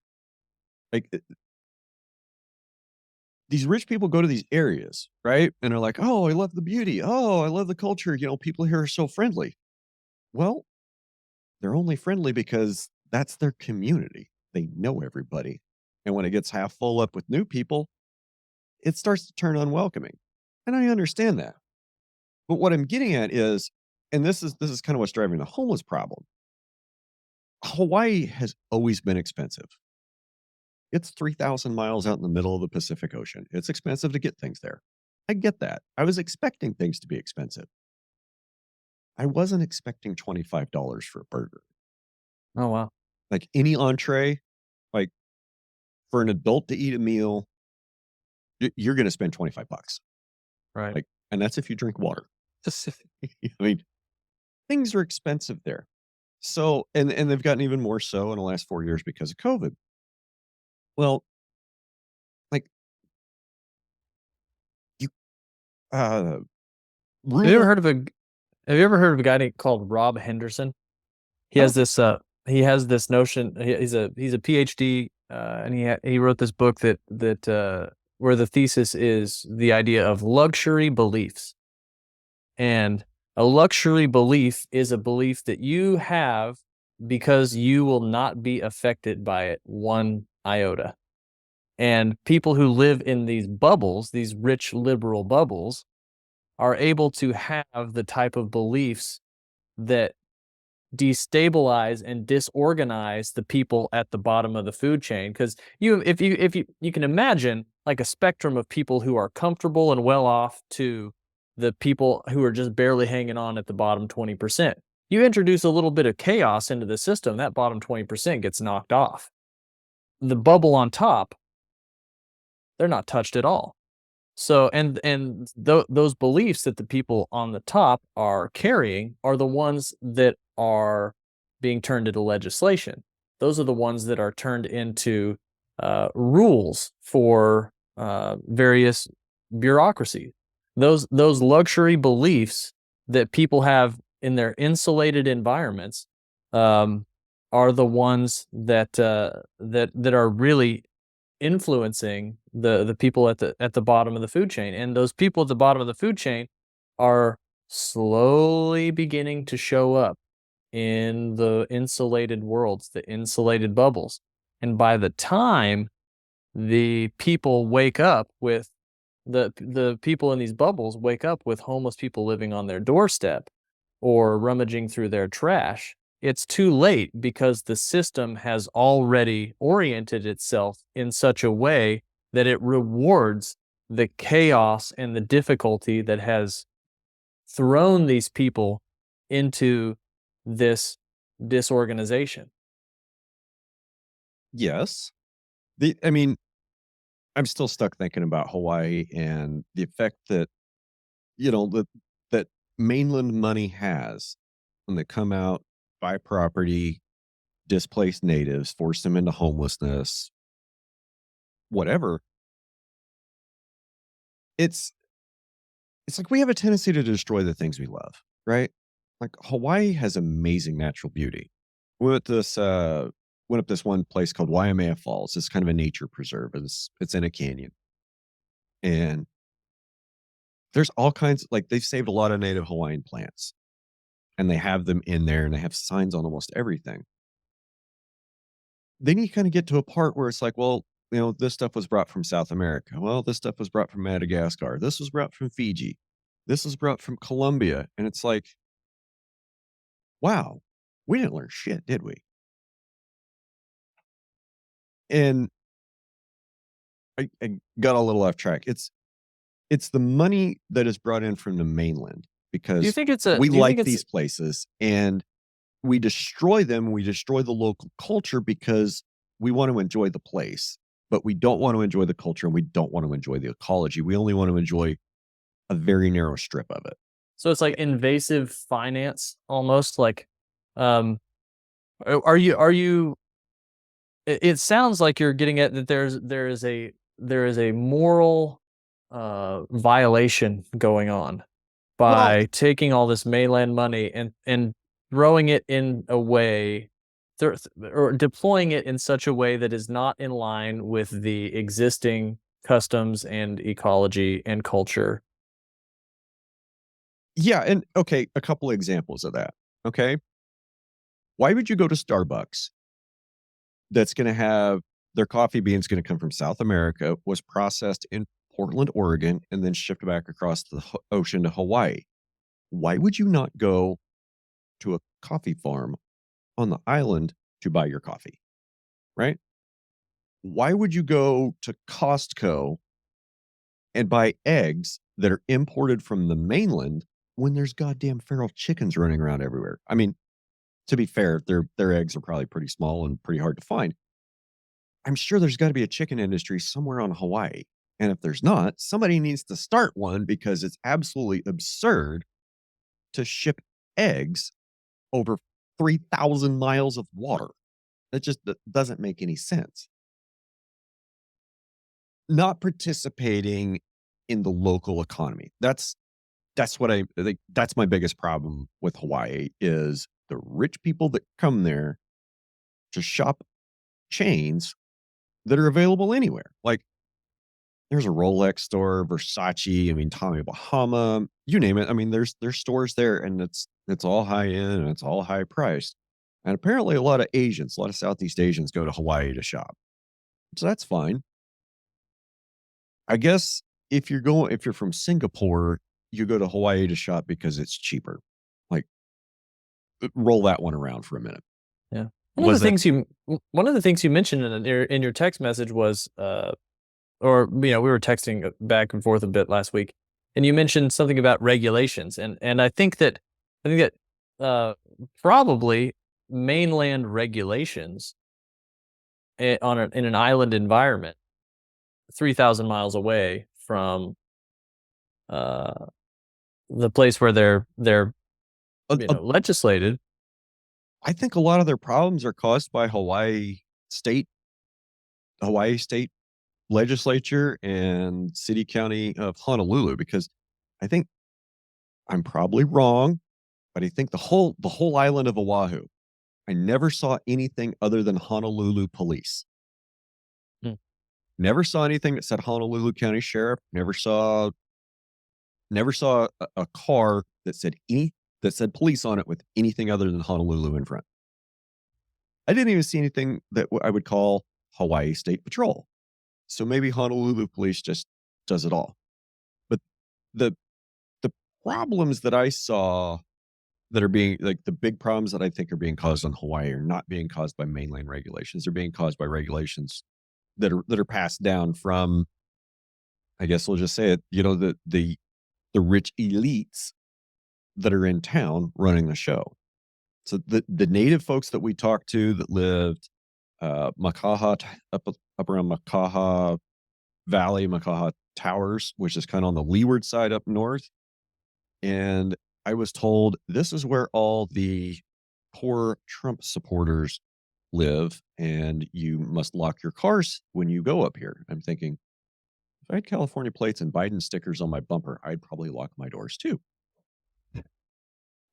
[SPEAKER 1] Like, these rich people go to these areas, right? And they're like, "Oh, I love the beauty. Oh, I love the culture. People here are so friendly." Well, they're only friendly because that's their community. They know everybody. And when it gets half full up with new people, it starts to turn unwelcoming. And I understand that. But what I'm getting at is, and this is kind of what's driving the homeless problem. Hawaii has always been expensive. It's 3,000 miles out in the middle of the Pacific Ocean. It's expensive to get things there. I get that. I was expecting things to be expensive. I wasn't expecting $25 for a burger.
[SPEAKER 2] Oh, wow.
[SPEAKER 1] Like any entree, like for an adult to eat a meal, you're going to spend 25 bucks.
[SPEAKER 2] Right.
[SPEAKER 1] Like, and that's if you drink water. I mean, things are expensive there. So, and they've gotten even more so in the last 4 years because of COVID. Well, like you, uh,
[SPEAKER 2] Have you ever
[SPEAKER 1] rural,
[SPEAKER 2] heard of a Have you ever heard of a guy called Rob Henderson? He
[SPEAKER 1] oh,
[SPEAKER 2] has this he has this notion. He's a PhD, and he wrote this book that where the thesis is the idea of luxury beliefs. And a luxury belief is a belief that you have because you will not be affected by it one iota. And people who live in these bubbles, these rich liberal bubbles, are able to have the type of beliefs that destabilize and disorganize the people at the bottom of the food chain. Because if you can imagine like a spectrum of people who are comfortable and well off to the people who are just barely hanging on at the bottom 20%. You introduce a little bit of chaos into the system, that bottom 20% gets knocked off. The bubble on top, they're not touched at all. So, those beliefs that the people on the top are carrying are the ones that are being turned into legislation. Those are the ones that are turned into rules for various bureaucracies. Those luxury beliefs that people have in their insulated environments um, are the ones that are really influencing the people at the bottom of the food chain. And those people at the bottom of the food chain are slowly beginning to show up in the insulated worlds, the insulated bubbles. And by the time the people wake up with the people in these bubbles wake up with homeless people living on their doorstep or rummaging through their trash, it's too late because the system has already oriented itself in such a way that it rewards the chaos and the difficulty that has thrown these people into this disorganization.
[SPEAKER 1] yes. I mean, I'm still stuck thinking about Hawaii and the effect that, that mainland money has when they come out, buy property, displace natives, force them into homelessness, whatever. It's it's like we have a tendency to destroy the things we love, right? Like Hawaii has amazing natural beauty. We went up this one place called Waimea Falls. It's kind of a nature preserve. It's in a canyon. And there's all kinds, like they've saved a lot of native Hawaiian plants and they have them in there and they have signs on almost everything. Then you kind of get to a part where it's like, well, this stuff was brought from South America. Well, this stuff was brought from Madagascar. This was brought from Fiji. This was brought from Colombia. And it's like, wow, we didn't learn shit, did we? And I got a little off track. it's the money that is brought in from the mainland
[SPEAKER 2] Do you
[SPEAKER 1] because
[SPEAKER 2] think it's
[SPEAKER 1] we
[SPEAKER 2] do you think
[SPEAKER 1] like
[SPEAKER 2] it's
[SPEAKER 1] these places and we destroy them. We destroy the local culture because we want to enjoy the place, but we don't want to enjoy the culture and we don't want to enjoy the ecology. We only want to enjoy a very narrow strip of it.
[SPEAKER 2] so it's like invasive finance almost like um are you it sounds like you're getting at that there is a moral violation going on
[SPEAKER 1] Well,
[SPEAKER 2] by taking all this mainland money and throwing it in a way or deploying it in such a way that is not in line with the existing customs and ecology and culture.
[SPEAKER 1] yeah. And okay, a couple of examples of that. Okay. Why would you go to Starbucks that's going to have their coffee beans going to come from South America, was processed in Portland, Oregon, and then shipped back across the ocean to Hawaii? Why would you not go to a coffee farm on the island to buy your coffee? Right? Why would you go to Costco and buy eggs that are imported from the mainland when there's goddamn feral chickens running around everywhere? I mean, to be fair, their eggs are probably pretty small and pretty hard to find. I'm sure there's got to be a chicken industry somewhere on Hawaii. And if there's not, somebody needs to start one because it's absolutely absurd to ship eggs over 3,000 miles of water. That just doesn't make any sense. Not participating in the local economy. That's what I think. That's my biggest problem with Hawaii is the rich people that come there to shop chains that are available anywhere. Like there's a Rolex store, Versace, I mean Tommy Bahama, you name it. I mean there's stores there and it's all high end and it's all high priced. And apparently a lot of Asians, a lot of Southeast Asians go to Hawaii to shop. So that's fine. I guess if you're from Singapore, you go to Hawaii to shop because it's cheaper. Like roll that one around for a minute.
[SPEAKER 2] Yeah.
[SPEAKER 1] Was that
[SPEAKER 2] One of the things you mentioned in your text message was or we were texting back and forth a bit last week, and you mentioned something about regulations, and I think that probably mainland regulations in an island environment, 3,000 miles away from uh, the place where they're
[SPEAKER 1] a, a,
[SPEAKER 2] legislated.
[SPEAKER 1] I think a lot of their problems are caused by state Hawaii state legislature and city county of Honolulu because I think I'm probably wrong, but I think the whole island of Oahu, I never saw anything other than Honolulu police.
[SPEAKER 2] Hmm.
[SPEAKER 1] Never saw anything that said Honolulu County Sheriff. Never saw a car that said police on it with anything other than Honolulu in front. I didn't even see anything that I would call Hawaii State Patrol. So maybe Honolulu police just does it all. But the the problems that I saw that are being like the big problems that I think are being caused on Hawaii are not being caused by mainland regulations. They're being caused by regulations that are passed down from, I guess we'll just say it, the rich elites that are in town running the show. So the native folks that we talked to that lived Makaha up around Makaha Valley, Makaha Towers, which is kind of on the leeward side up north. And I was told this is where all the poor Trump supporters live, and you must lock your cars when you go up here. I'm thinking, if I had California plates and Biden stickers on my bumper, I'd probably lock my doors too.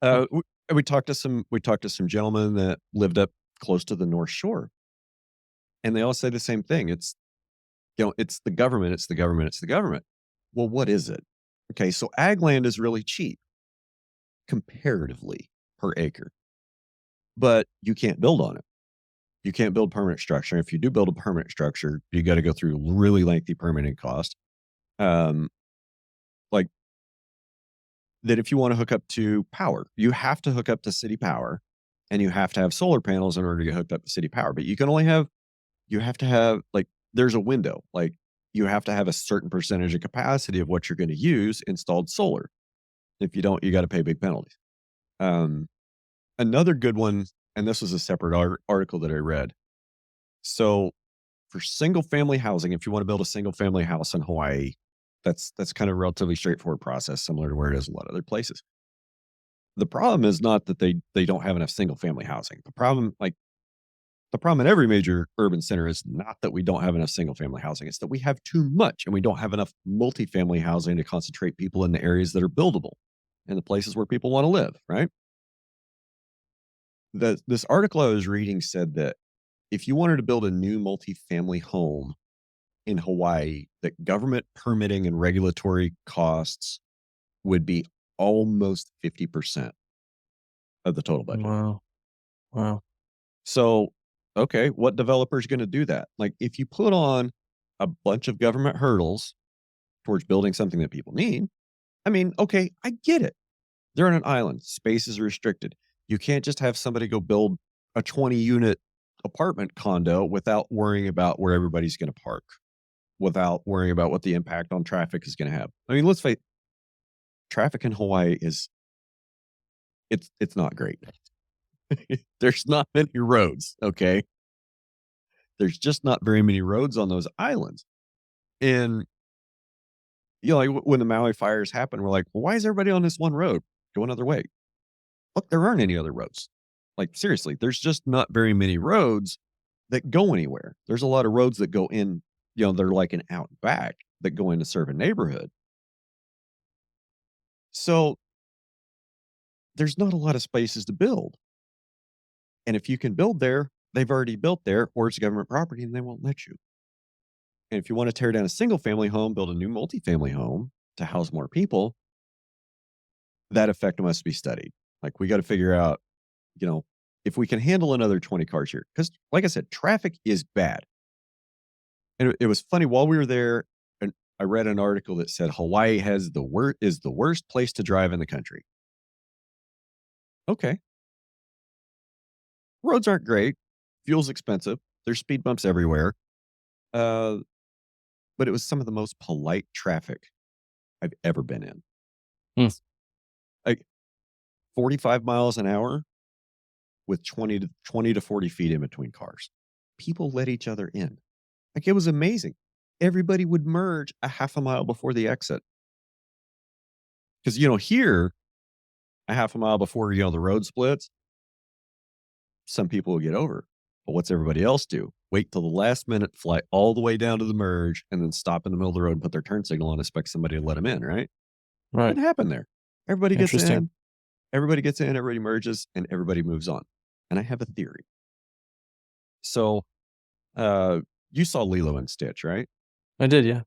[SPEAKER 2] Huh.
[SPEAKER 1] We talked to some gentlemen that lived up close to the North Shore, and they all say the same thing. It's the government, it's the government, it's the government. Well, what is it? Okay, so ag land is really cheap comparatively per acre, but you can't build on it. You can't build permanent structure. If you do build a permanent structure, you got to go through really lengthy permitting cost. Um, like that, if you want to hook up to power, you have to hook up to city power, and you have to have solar panels in order to get hooked up to city power. But you have to have like there's a window. Like you have to have a certain percentage of capacity of what you're going to use installed solar. If you don't, you got to pay big penalties. Another good one, and this was a separate article that I read. So for single family housing, if you want to build a single family house in Hawaii, that's kind of a relatively straightforward process, similar to where it is in a lot of other places. The problem is not that they don't have enough single family housing. The problem in every major urban center is not that we don't have enough single family housing. It's that we have too much and we don't have enough multifamily housing to concentrate people in the areas that are buildable and the places where people want to live, right? This article I was reading said that if you wanted to build a new multifamily home in Hawaii, that government permitting and regulatory costs would be almost 50% of the total budget.
[SPEAKER 2] Wow. Wow.
[SPEAKER 1] So, okay, what developer is going to do that? Like, if you put on a bunch of government hurdles towards building something that people need, I mean, okay, I get it. They're on an island, space is restricted. You can't just have somebody go build a 20-unit apartment condo without worrying about where everybody's going to park, without worrying about what the impact on traffic is going to have. I mean, let's face it, traffic in Hawaii it's not great. There's not many roads, okay? There's just not very many roads on those islands. And like when the Maui fires happened, we're like, well, why is everybody on this one road? Go another way. Look, there aren't any other roads. Like, seriously, there's just not very many roads that go anywhere. There's a lot of roads that go in, they're like an out and back that go in to serve a neighborhood. So there's not a lot of spaces to build. And if you can build there, they've already built there, or it's government property and they won't let you. And if you want to tear down a single family home, build a new multifamily home to house more people, that effect must be studied. Like, we got to figure out, if we can handle another 20 cars here. Because, like I said, traffic is bad. And it was funny, while we were there, and I read an article that said Hawaii is the worst place to drive in the country. Okay. Roads aren't great. Fuel's expensive. There's speed bumps everywhere. But it was some of the most polite traffic I've ever been in.
[SPEAKER 2] Hmm.
[SPEAKER 1] Like 45 miles an hour with 20 to 40 feet in between cars. People let each other in. Like, it was amazing. Everybody would merge a half a mile before the exit. Because, here, a half a mile before, the road splits, some people will get over. But what's everybody else do? Wait till the last minute, fly all the way down to the merge, and then stop in the middle of the road and put their turn signal on and expect somebody to let them in, right?
[SPEAKER 2] Right.
[SPEAKER 1] What happened there? Everybody gets
[SPEAKER 2] Interesting.
[SPEAKER 1] in, everybody merges, and everybody moves on. And I have a theory. So, you saw Lilo and Stitch, right?
[SPEAKER 2] I did, yeah.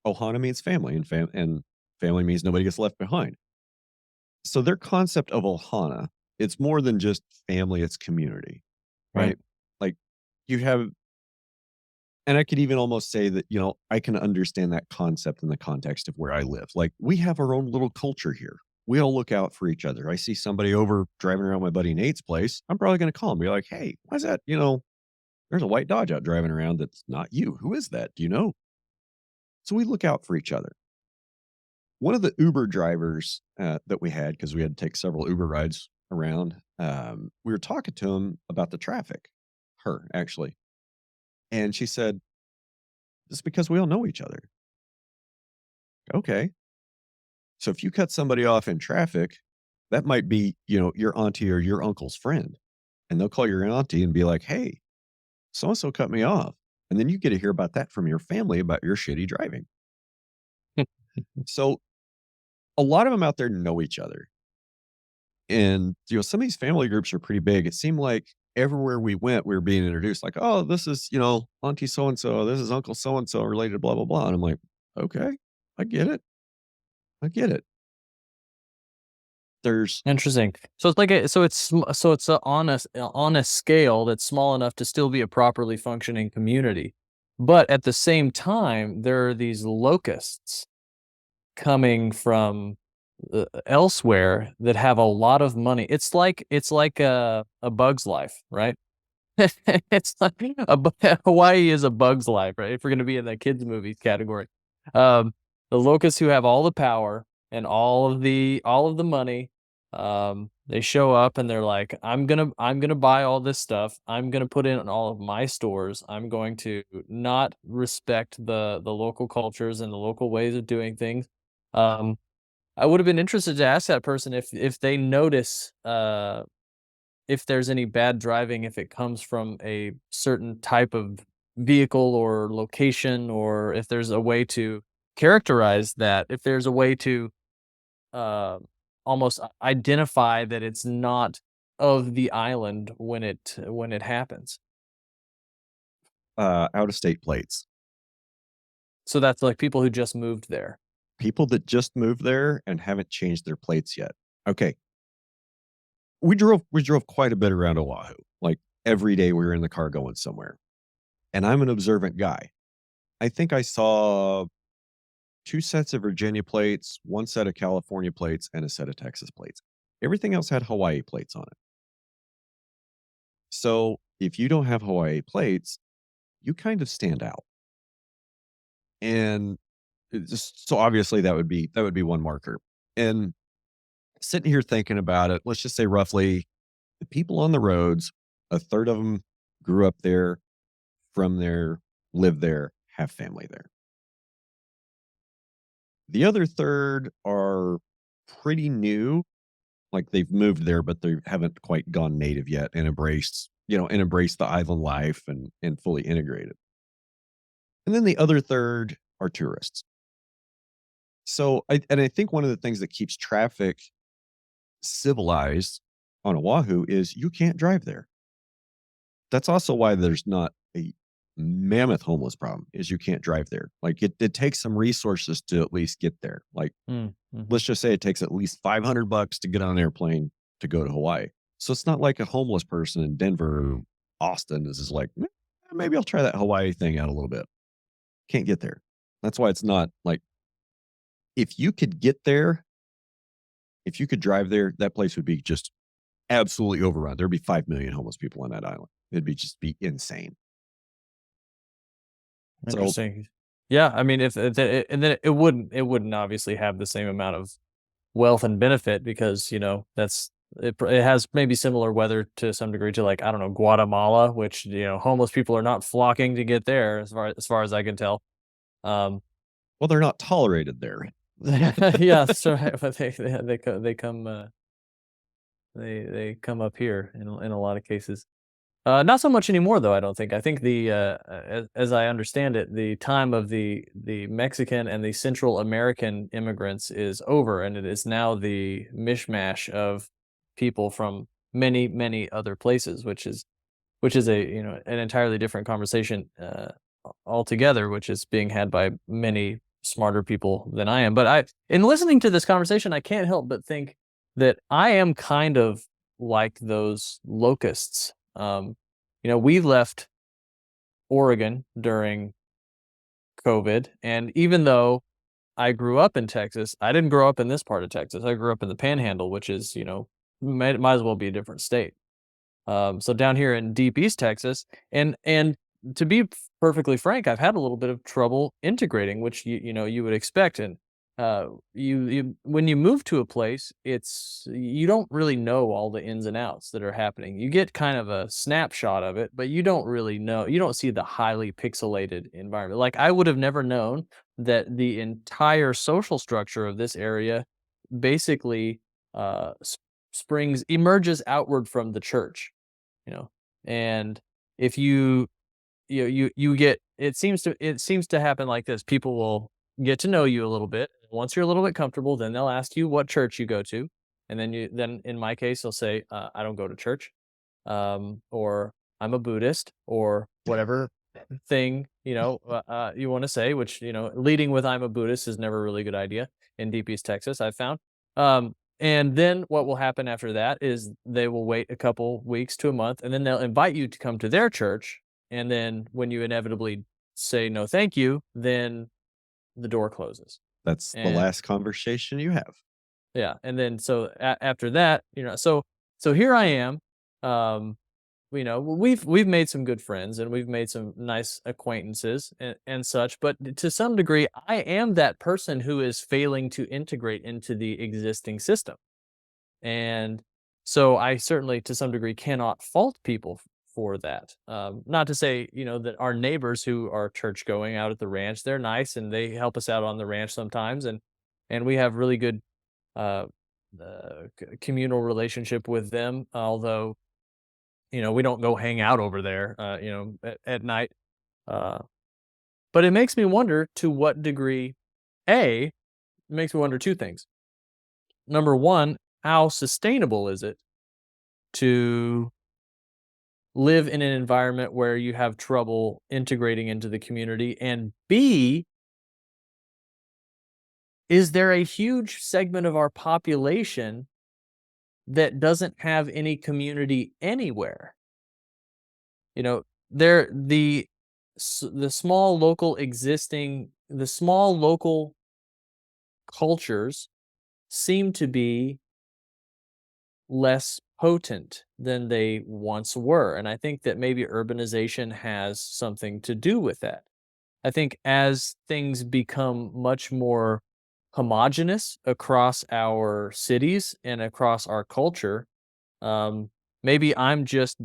[SPEAKER 1] Ohana means family, and family means nobody gets left behind. So their concept of Ohana, it's more than just family, it's community, right? Like, you have, and I could even almost say that, I can understand that concept in the context of where I live. Like, we have our own little culture here. We all look out for each other. I see somebody over driving around my buddy Nate's place, I'm probably going to call him and be like, hey, why is that? There's a white Dodge out driving around that's not you. Who is that? Do you know? So we look out for each other. One of the Uber drivers that we had, because we had to take several Uber rides around, we were talking to him about the traffic, her actually. And she said, it's because we all know each other. Okay. So if you cut somebody off in traffic, that might be, your auntie or your uncle's friend. And they'll call your auntie and be like, hey, so-and-so cut me off. And then you get to hear about that from your family about your shitty driving. So a lot of them out there know each other. And, some of these family groups are pretty big. It seemed like everywhere we went, we were being introduced like, oh, this is, auntie so-and-so, this is uncle so-and-so related to blah, blah, blah. And I'm like, okay, I get it. I get it. There's,
[SPEAKER 2] Interesting. So it's like on a scale that's small enough to still be a properly functioning community. But at the same time, there are these locusts coming from elsewhere that have a lot of money. It's like a Bug's Life, right? It's like Hawaii is a bug's life, right? If we're gonna be in the kids movies category. The locusts who have all the power and all of the money, they show up and they're like, I'm gonna buy all this stuff. I'm gonna put it in all of my stores. I'm going to not respect the local cultures and the local ways of doing things. Um, I would have been interested to ask that person if they notice if there's any bad driving, if it comes from a certain type of vehicle or location, or if there's a way to characterize that, if there's a way to uh, almost identify that it's not of the island when it happens.
[SPEAKER 1] Out of state plates.
[SPEAKER 2] So that's like people who just moved there.
[SPEAKER 1] People that just moved there and haven't changed their plates yet. Okay. We drove quite a bit around Oahu. Like every day we were in the car going somewhere. And I'm an observant guy. I think I saw 2 sets of Virginia plates, 1 set of California plates, and a set of Texas plates. Everything else had Hawaii plates on it. So if you don't have Hawaii plates, you kind of stand out. And so obviously that would be one marker. And sitting here thinking about it, let's just say roughly the people on the roads, a third of them grew up there, from there, live there, have family there. The other third are pretty new, like they've moved there, but they haven't quite gone native yet and embraced the island life and fully integrated. And then the other third are tourists. I think one of the things that keeps traffic civilized on Oahu is you can't drive there. That's also why there's not a mammoth homeless problem, is you can't drive there. Like it takes some resources to at least get there. Like
[SPEAKER 2] Mm, mhm.
[SPEAKER 1] let's just say it takes at least $500 to get on an airplane to go to Hawaii. So it's not like a homeless person in Denver or Austin is just like, maybe I'll try that Hawaii thing out a little bit. Can't get there. That's why it's not like, if you could get there, if you could drive there, that place would be just absolutely overrun. There'd be 5 million homeless people on that island. It'd be just be insane. So,
[SPEAKER 2] Interesting. Yeah, I mean, if and then it wouldn't obviously have the same amount of wealth and benefit because, it has maybe similar weather to some degree to, like, I don't know, Guatemala, which, homeless people are not flocking to get there as far as I can tell. Um,
[SPEAKER 1] well, they're not tolerated there.
[SPEAKER 2] yeah, so but they come up here in a lot of cases. Not so much anymore, though. I don't think. I think as I understand it, the time of the Mexican and the Central American immigrants is over, and it is now the mishmash of people from many many other places, which is an entirely different conversation altogether, which is being had by many smarter people than I am. But in listening to this conversation, I can't help but think that I am kind of like those locusts. We left Oregon during COVID, and even though I grew up in Texas, I didn't grow up in this part of Texas. I grew up in the Panhandle, which is might as well be a different state. So down here in deep East Texas, and to be perfectly frank, I've had a little bit of trouble integrating, which you would expect. And you when you move to a place, you don't really know all the ins and outs that are happening. You get kind of a snapshot of it, but you don't really know. You don't see the highly pixelated environment. Like I would have never known that the entire social structure of this area basically springs emerges outward from the church, you know. And if you get it seems to happen like this. People will get to know you a little bit. Once you're a little bit comfortable, then they'll ask you what church you go to, and then in my case, they'll say, I don't go to church, or I'm a Buddhist, or whatever thing you want to say. Which leading with I'm a Buddhist is never a really good idea in Deep East Texas, I've found. And then what will happen after that is they will wait a couple weeks to a month, and then they'll invite you to come to their church. And then when you inevitably say no, thank you, then the door closes.
[SPEAKER 1] That's the
[SPEAKER 2] And
[SPEAKER 1] last conversation you have.
[SPEAKER 2] yeah, and then so after that, so here I am. Um, we've made some good friends and we've made some nice acquaintances and such, but to some degree, I am that person who is failing to integrate into the existing system. And so I certainly, to some degree, cannot fault people for that. Not to say, that our neighbors who are church going out at the ranch, they're nice and they help us out on the ranch sometimes, and we have really good uh, communal relationship with them. Although, we don't go hang out over there, at night. Uh, but it makes me wonder to what degree. It makes me wonder two things. Number one, how sustainable is it to live in an environment where you have trouble integrating into the community? And B, is there a huge segment of our population that doesn't have any community anywhere? You know, there the small local cultures seem to be less potent than they once were. And I think that maybe urbanization has something to do with that. I think as things become much more homogenous across our cities and across our culture, um, maybe I'm just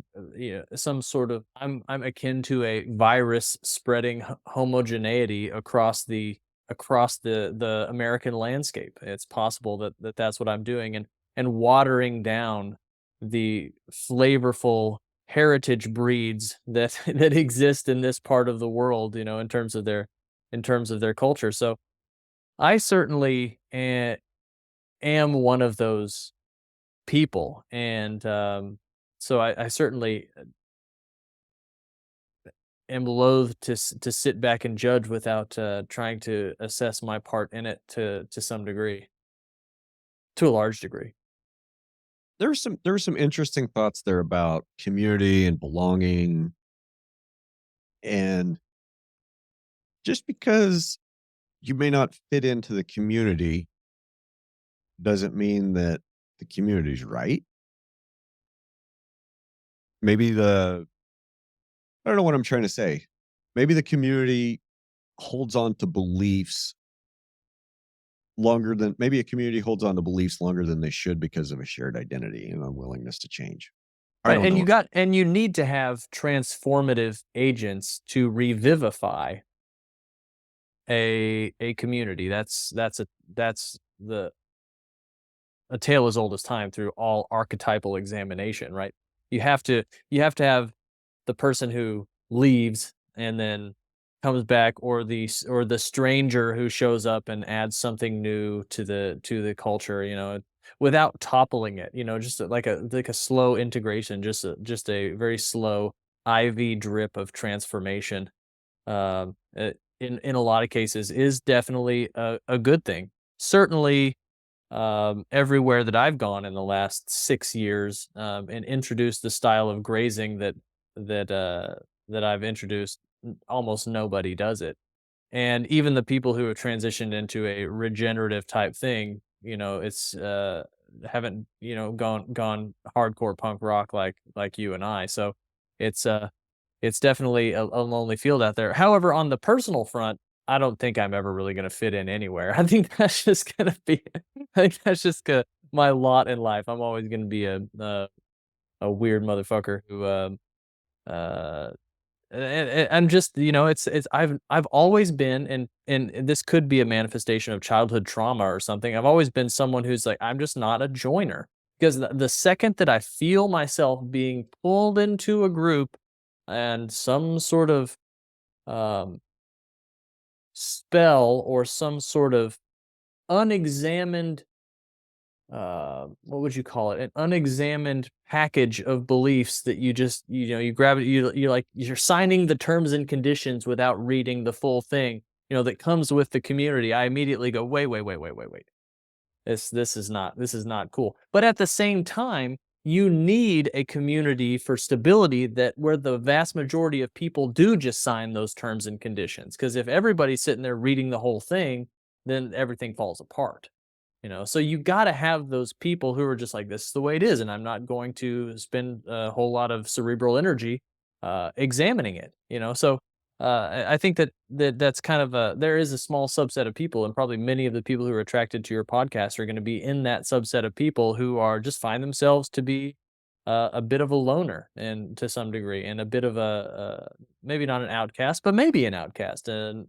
[SPEAKER 2] some sort of I'm akin to a virus spreading homogeneity across the American landscape. It's possible that that's what I'm doing, and watering down the flavorful heritage breeds that that exist in this part of the world, in terms of their culture. So I certainly am one of those people, and so I certainly am loath to sit back and judge without trying to assess my part in it to some degree, to a large degree.
[SPEAKER 1] There's some interesting thoughts there about community and belonging, and just because you may not fit into the community doesn't mean that the community's right. Maybe I don't know what I'm trying to say. Maybe the community holds on to beliefs longer than maybe a community holds on to beliefs longer than they should because of a shared identity and unwillingness to change. I
[SPEAKER 2] Right,
[SPEAKER 1] don't know.
[SPEAKER 2] and you need to have transformative agents to revivify a community. That's a tale as old as time through all archetypal examination, right? You have to have the person who leaves and then comes back, or the stranger who shows up and adds something new to the culture, without toppling it, just like a slow integration, just a very slow IV drip of transformation. In a lot of cases is definitely a good thing. Certainly, everywhere that I've gone in the last 6 years, and introduced the style of grazing that, uh, that I've introduced, almost nobody does it. And even the people who have transitioned into a regenerative type thing, it's, haven't, gone hardcore punk rock like you and I. So it's, it's definitely a lonely field out there. However, on the personal front, I don't think I'm ever really gonna fit in anywhere. I think that's just gonna be I think that's just my lot in life. I'm always gonna be a weird motherfucker who, uh and I'm just, it's I've always been, and this could be a manifestation of childhood trauma or something. I've always been someone who's like, I'm just not a joiner. Because the second that I feel myself being pulled into a group and some sort of um, spell or some sort of unexamined, what would you call it? An unexamined package of beliefs that you grab it, you're signing the terms and conditions without reading the full thing, that comes with the community. I immediately go, wait, wait, wait, wait, wait, wait. This is not cool. But at the same time, you need a community for stability, that where the vast majority of people do just sign those terms and conditions. Because if everybody's sitting there reading the whole thing, then everything falls apart. So you got to have those people who are just like, this is the way it is, and I'm not going to spend a whole lot of cerebral energy examining it. So I think that's kind of there is a small subset of people, and probably many of the people who are attracted to your podcast are going to be in that subset of people who are just find themselves to be a bit of a loner, and to some degree, and a bit of a maybe not an outcast, but maybe an outcast. And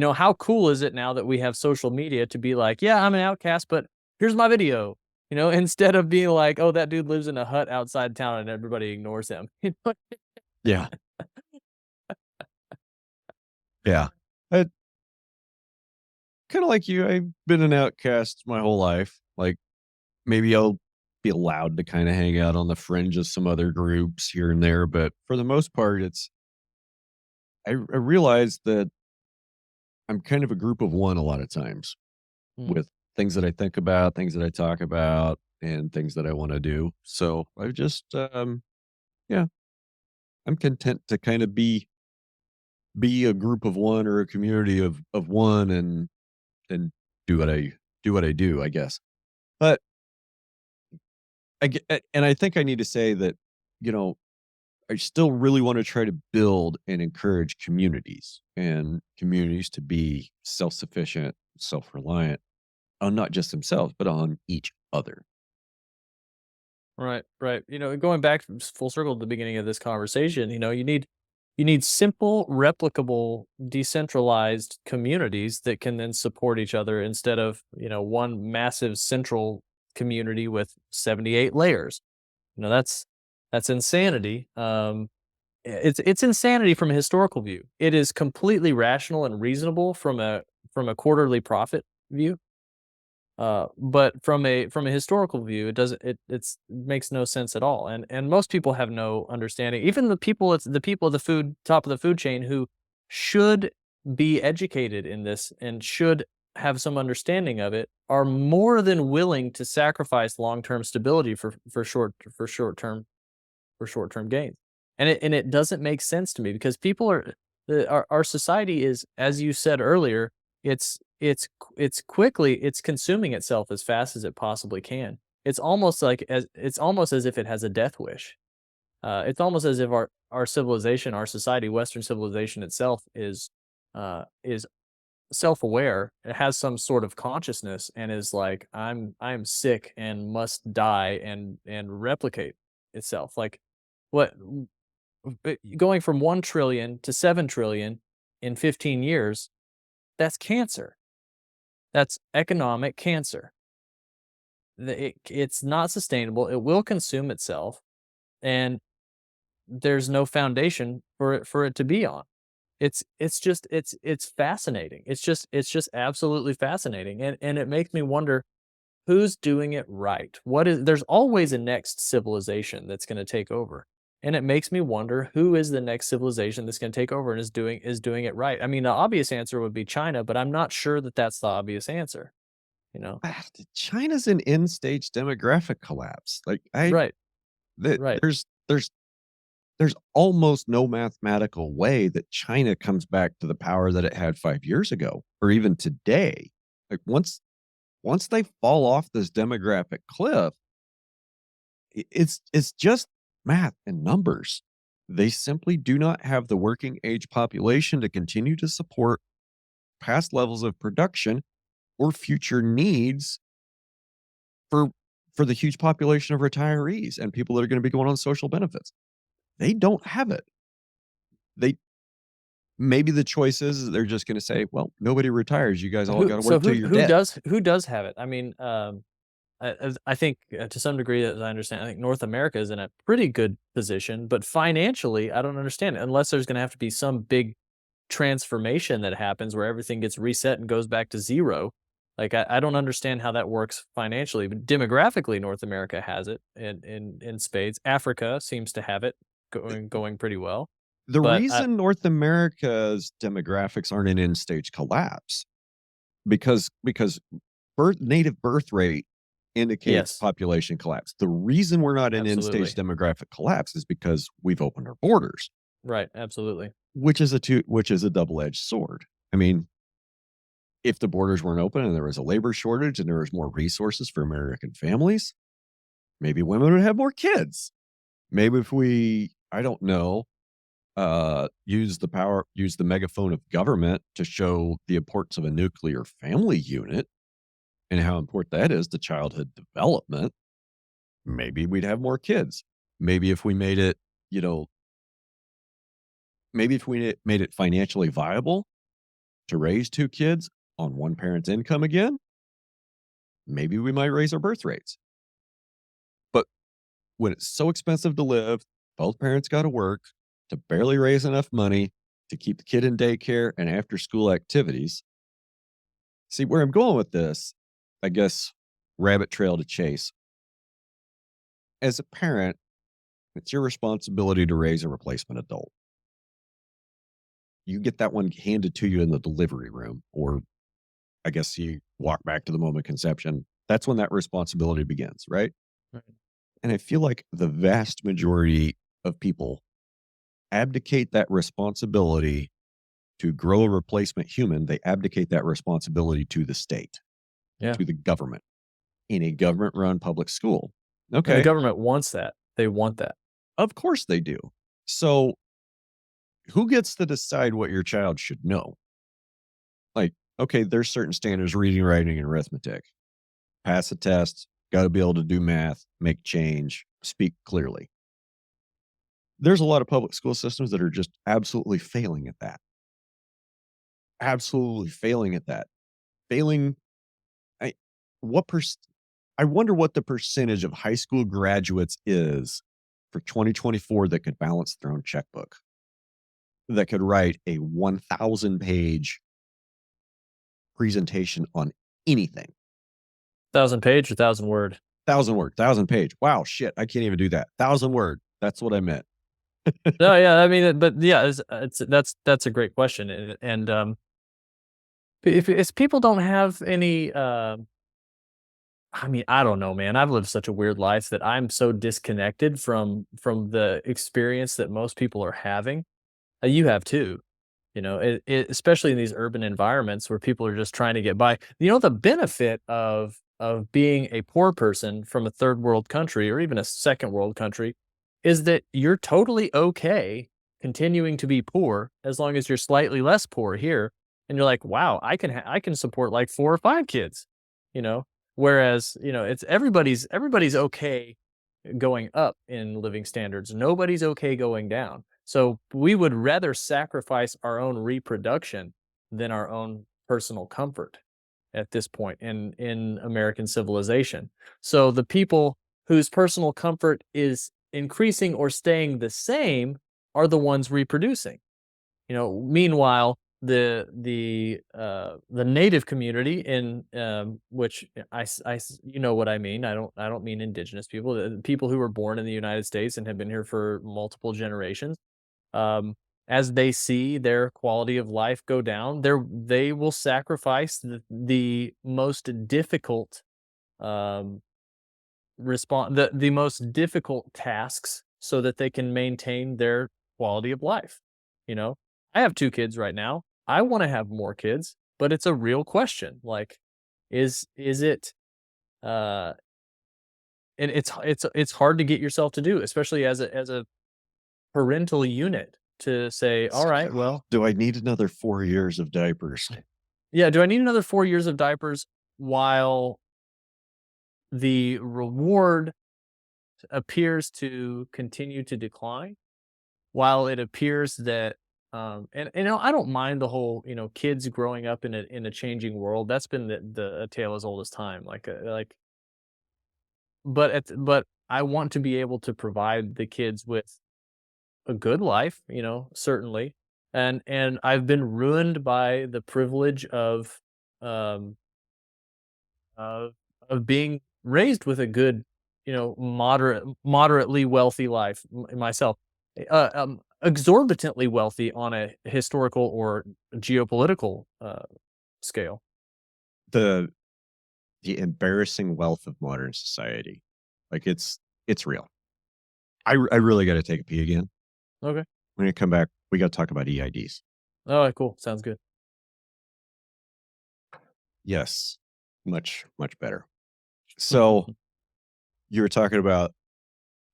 [SPEAKER 2] how cool is it now that we have social media to be like, yeah, I'm an outcast, but here's my video, instead of being like, oh, that dude lives in a hut outside town and everybody ignores him.
[SPEAKER 1] Yeah. Yeah. I kind of like you. I've been an outcast my whole life. Like, maybe I'll be allowed to kind of hang out on the fringe of some other groups here and there, but for the most part, I realize that I'm kind of a group of one a lot of times
[SPEAKER 2] Mm,
[SPEAKER 1] with things that I think about, things that I talk about, and things that I want to do. So I just, yeah, I'm content to kind of be a group of one, or a community of one, and do what I do, I guess. But and I think I need to say that, you know, I still really want to try to build and encourage communities, and communities to be self-sufficient, self-reliant on not just themselves, but on each other.
[SPEAKER 2] right, right. Going back full circle to the beginning of this conversation, you need simple, replicable, decentralized communities that can then support each other, instead of one massive central community with 78 layers. That's insanity. It's insanity from a historical view. It is completely rational and reasonable from a quarterly profit view. But from a historical view, it makes no sense at all. And most people have no understanding. Even the people at the food top of the food chain, who should be educated in this and should have some understanding of it, are more than willing to sacrifice long-term stability for short-term gains. And it doesn't make sense to me, because people our society is, as you said earlier, it's consuming itself as fast as it possibly can. It's almost as if it has a death wish. It's almost as if our civilization, our society, Western civilization itself is self-aware. It has some sort of consciousness, and is like, I'm sick and must die and replicate itself. Like, what going from 1 trillion to 7 trillion in 15 years, that's cancer. That's economic cancer. It's not sustainable. It will consume itself, and there's no foundation for it to be on. It's fascinating. It's just absolutely fascinating, and it makes me wonder who's doing it right. There's always a next civilization that's going to take over. And it makes me wonder who is the next civilization that's going to take over and is doing it right. I mean, the obvious answer would be China, but I'm not sure that that's the obvious answer, you know.
[SPEAKER 1] China's an end stage demographic collapse. Like,
[SPEAKER 2] Right, right.
[SPEAKER 1] there's almost no mathematical way that China comes back to the power that it had 5 years ago, or even today. Like, once they fall off this demographic cliff, it's just math and numbers. They simply do not have the working age population to continue to support past levels of production, or future needs for for the huge population of retirees and people that are going to be going on social benefits. They don't have it. They Maybe the choice is they're just going to say, "Well, nobody retires. You guys all
[SPEAKER 2] Who
[SPEAKER 1] got to
[SPEAKER 2] so
[SPEAKER 1] work till
[SPEAKER 2] who
[SPEAKER 1] you're
[SPEAKER 2] who
[SPEAKER 1] dead."
[SPEAKER 2] does who does have it? I mean, I think, to some degree, as I understand, I think North America is in a pretty good position, but financially, I don't understand it, unless there's going to have to be some big transformation that happens where everything gets reset and goes back to zero. Like, I don't understand how that works financially, but demographically, North America has it in spades. Africa seems to have it going pretty well.
[SPEAKER 1] The
[SPEAKER 2] But
[SPEAKER 1] reason North America's demographics aren't in end stage collapse, because native birth rate indicates
[SPEAKER 2] yes,
[SPEAKER 1] population collapse. The reason we're not in end stage
[SPEAKER 2] absolutely.
[SPEAKER 1] demographic collapse is because we've opened our borders,
[SPEAKER 2] Right, absolutely.
[SPEAKER 1] which is a double edged sword. I mean, If the borders weren't open and there was a labor shortage and there was more resources for American families, maybe women would have more kids. Maybe if we, I don't know, use the megaphone of government to show the importance of a nuclear family unit and how important that is to childhood development, maybe we'd have more kids. Maybe if we made it, maybe if we made it financially viable to raise 2 kids on one parent's income again, maybe we might raise our birth rates. But when it's so expensive to live, both parents got to work to barely raise enough money to keep the kid in daycare and after school activities. See, where I'm going with this, I guess, rabbit trail to chase. As a parent, it's your responsibility to raise a replacement adult. You get that one handed to you in the delivery room, or I guess you walk back to the moment of conception. That's when that responsibility begins, right?
[SPEAKER 2] Right.
[SPEAKER 1] And I feel like the vast majority of people abdicate that responsibility to grow a replacement human. They abdicate that responsibility to the state,
[SPEAKER 2] Yeah.
[SPEAKER 1] to the government in a government run public school.
[SPEAKER 2] And the
[SPEAKER 1] Okay.
[SPEAKER 2] government wants that. They want that.
[SPEAKER 1] Of course they do. So who gets to decide what your child should know? Like, okay, there's certain standards, reading, writing, and arithmetic. Pass a test, got to be able to do math, make change, speak clearly. There's a lot of public school systems that are just absolutely failing at that. Absolutely failing at that. Failing. I what I wonder what the percentage of high school graduates is for 2024 that could balance their own checkbook, that could write a 1,000 page presentation on anything.
[SPEAKER 2] 1,000 page or 1,000 word?
[SPEAKER 1] 1,000 word, 1,000 page. Wow, shit, I can't even do that. 1,000 word. That's what I meant.
[SPEAKER 2] No, yeah, I mean, but yeah, that's a great question, and if people don't have any, I mean, I don't know, man. I've lived such a weird life that I'm so disconnected from the experience that most people are having. You have too. Especially in these urban environments where people are just trying to get by. The benefit of being a poor person from a third world country or even a second world country is that you're totally okay continuing to be poor as long as you're slightly less poor here. And you're like, wow, I can support like 4 or 5 kids, you know. Whereas, it's everybody's okay going up in living standards. Nobody's okay going down. So we would rather sacrifice our own reproduction than our own personal comfort at this point in American civilization. So the people whose personal comfort is increasing or staying the same are the ones reproducing. Meanwhile, the native community in which you know what I mean. I don't mean indigenous people. The people who were born in the United States and have been here for multiple generations. As they see their quality of life go down, they will sacrifice the most difficult the most difficult tasks so that they can maintain their quality of life. You know, I have 2 kids right now. I want to have more kids, but it's a real question. Like, is it uh and it's hard to get yourself to do, especially as a parental unit to say, all right, well,
[SPEAKER 1] Do I need another 4 years of diapers?
[SPEAKER 2] yeah, do I need another 4 years of diapers while the reward appears to continue to decline? While it appears that, and I don't mind the whole, kids growing up in a changing world. That's been a tale as old as time. But I want to be able to provide the kids with a good life, certainly. And I've been ruined by the privilege um of of being raised with a good, moderately wealthy life myself, exorbitantly wealthy on a historical or geopolitical scale.
[SPEAKER 1] The the embarrassing wealth of modern society. Like it's real. I really got to take a pee again.
[SPEAKER 2] Okay.
[SPEAKER 1] When you come back, we got to talk about EIDs.
[SPEAKER 2] All right. Cool. Sounds good.
[SPEAKER 1] Yes, much, much better. So you were talking about,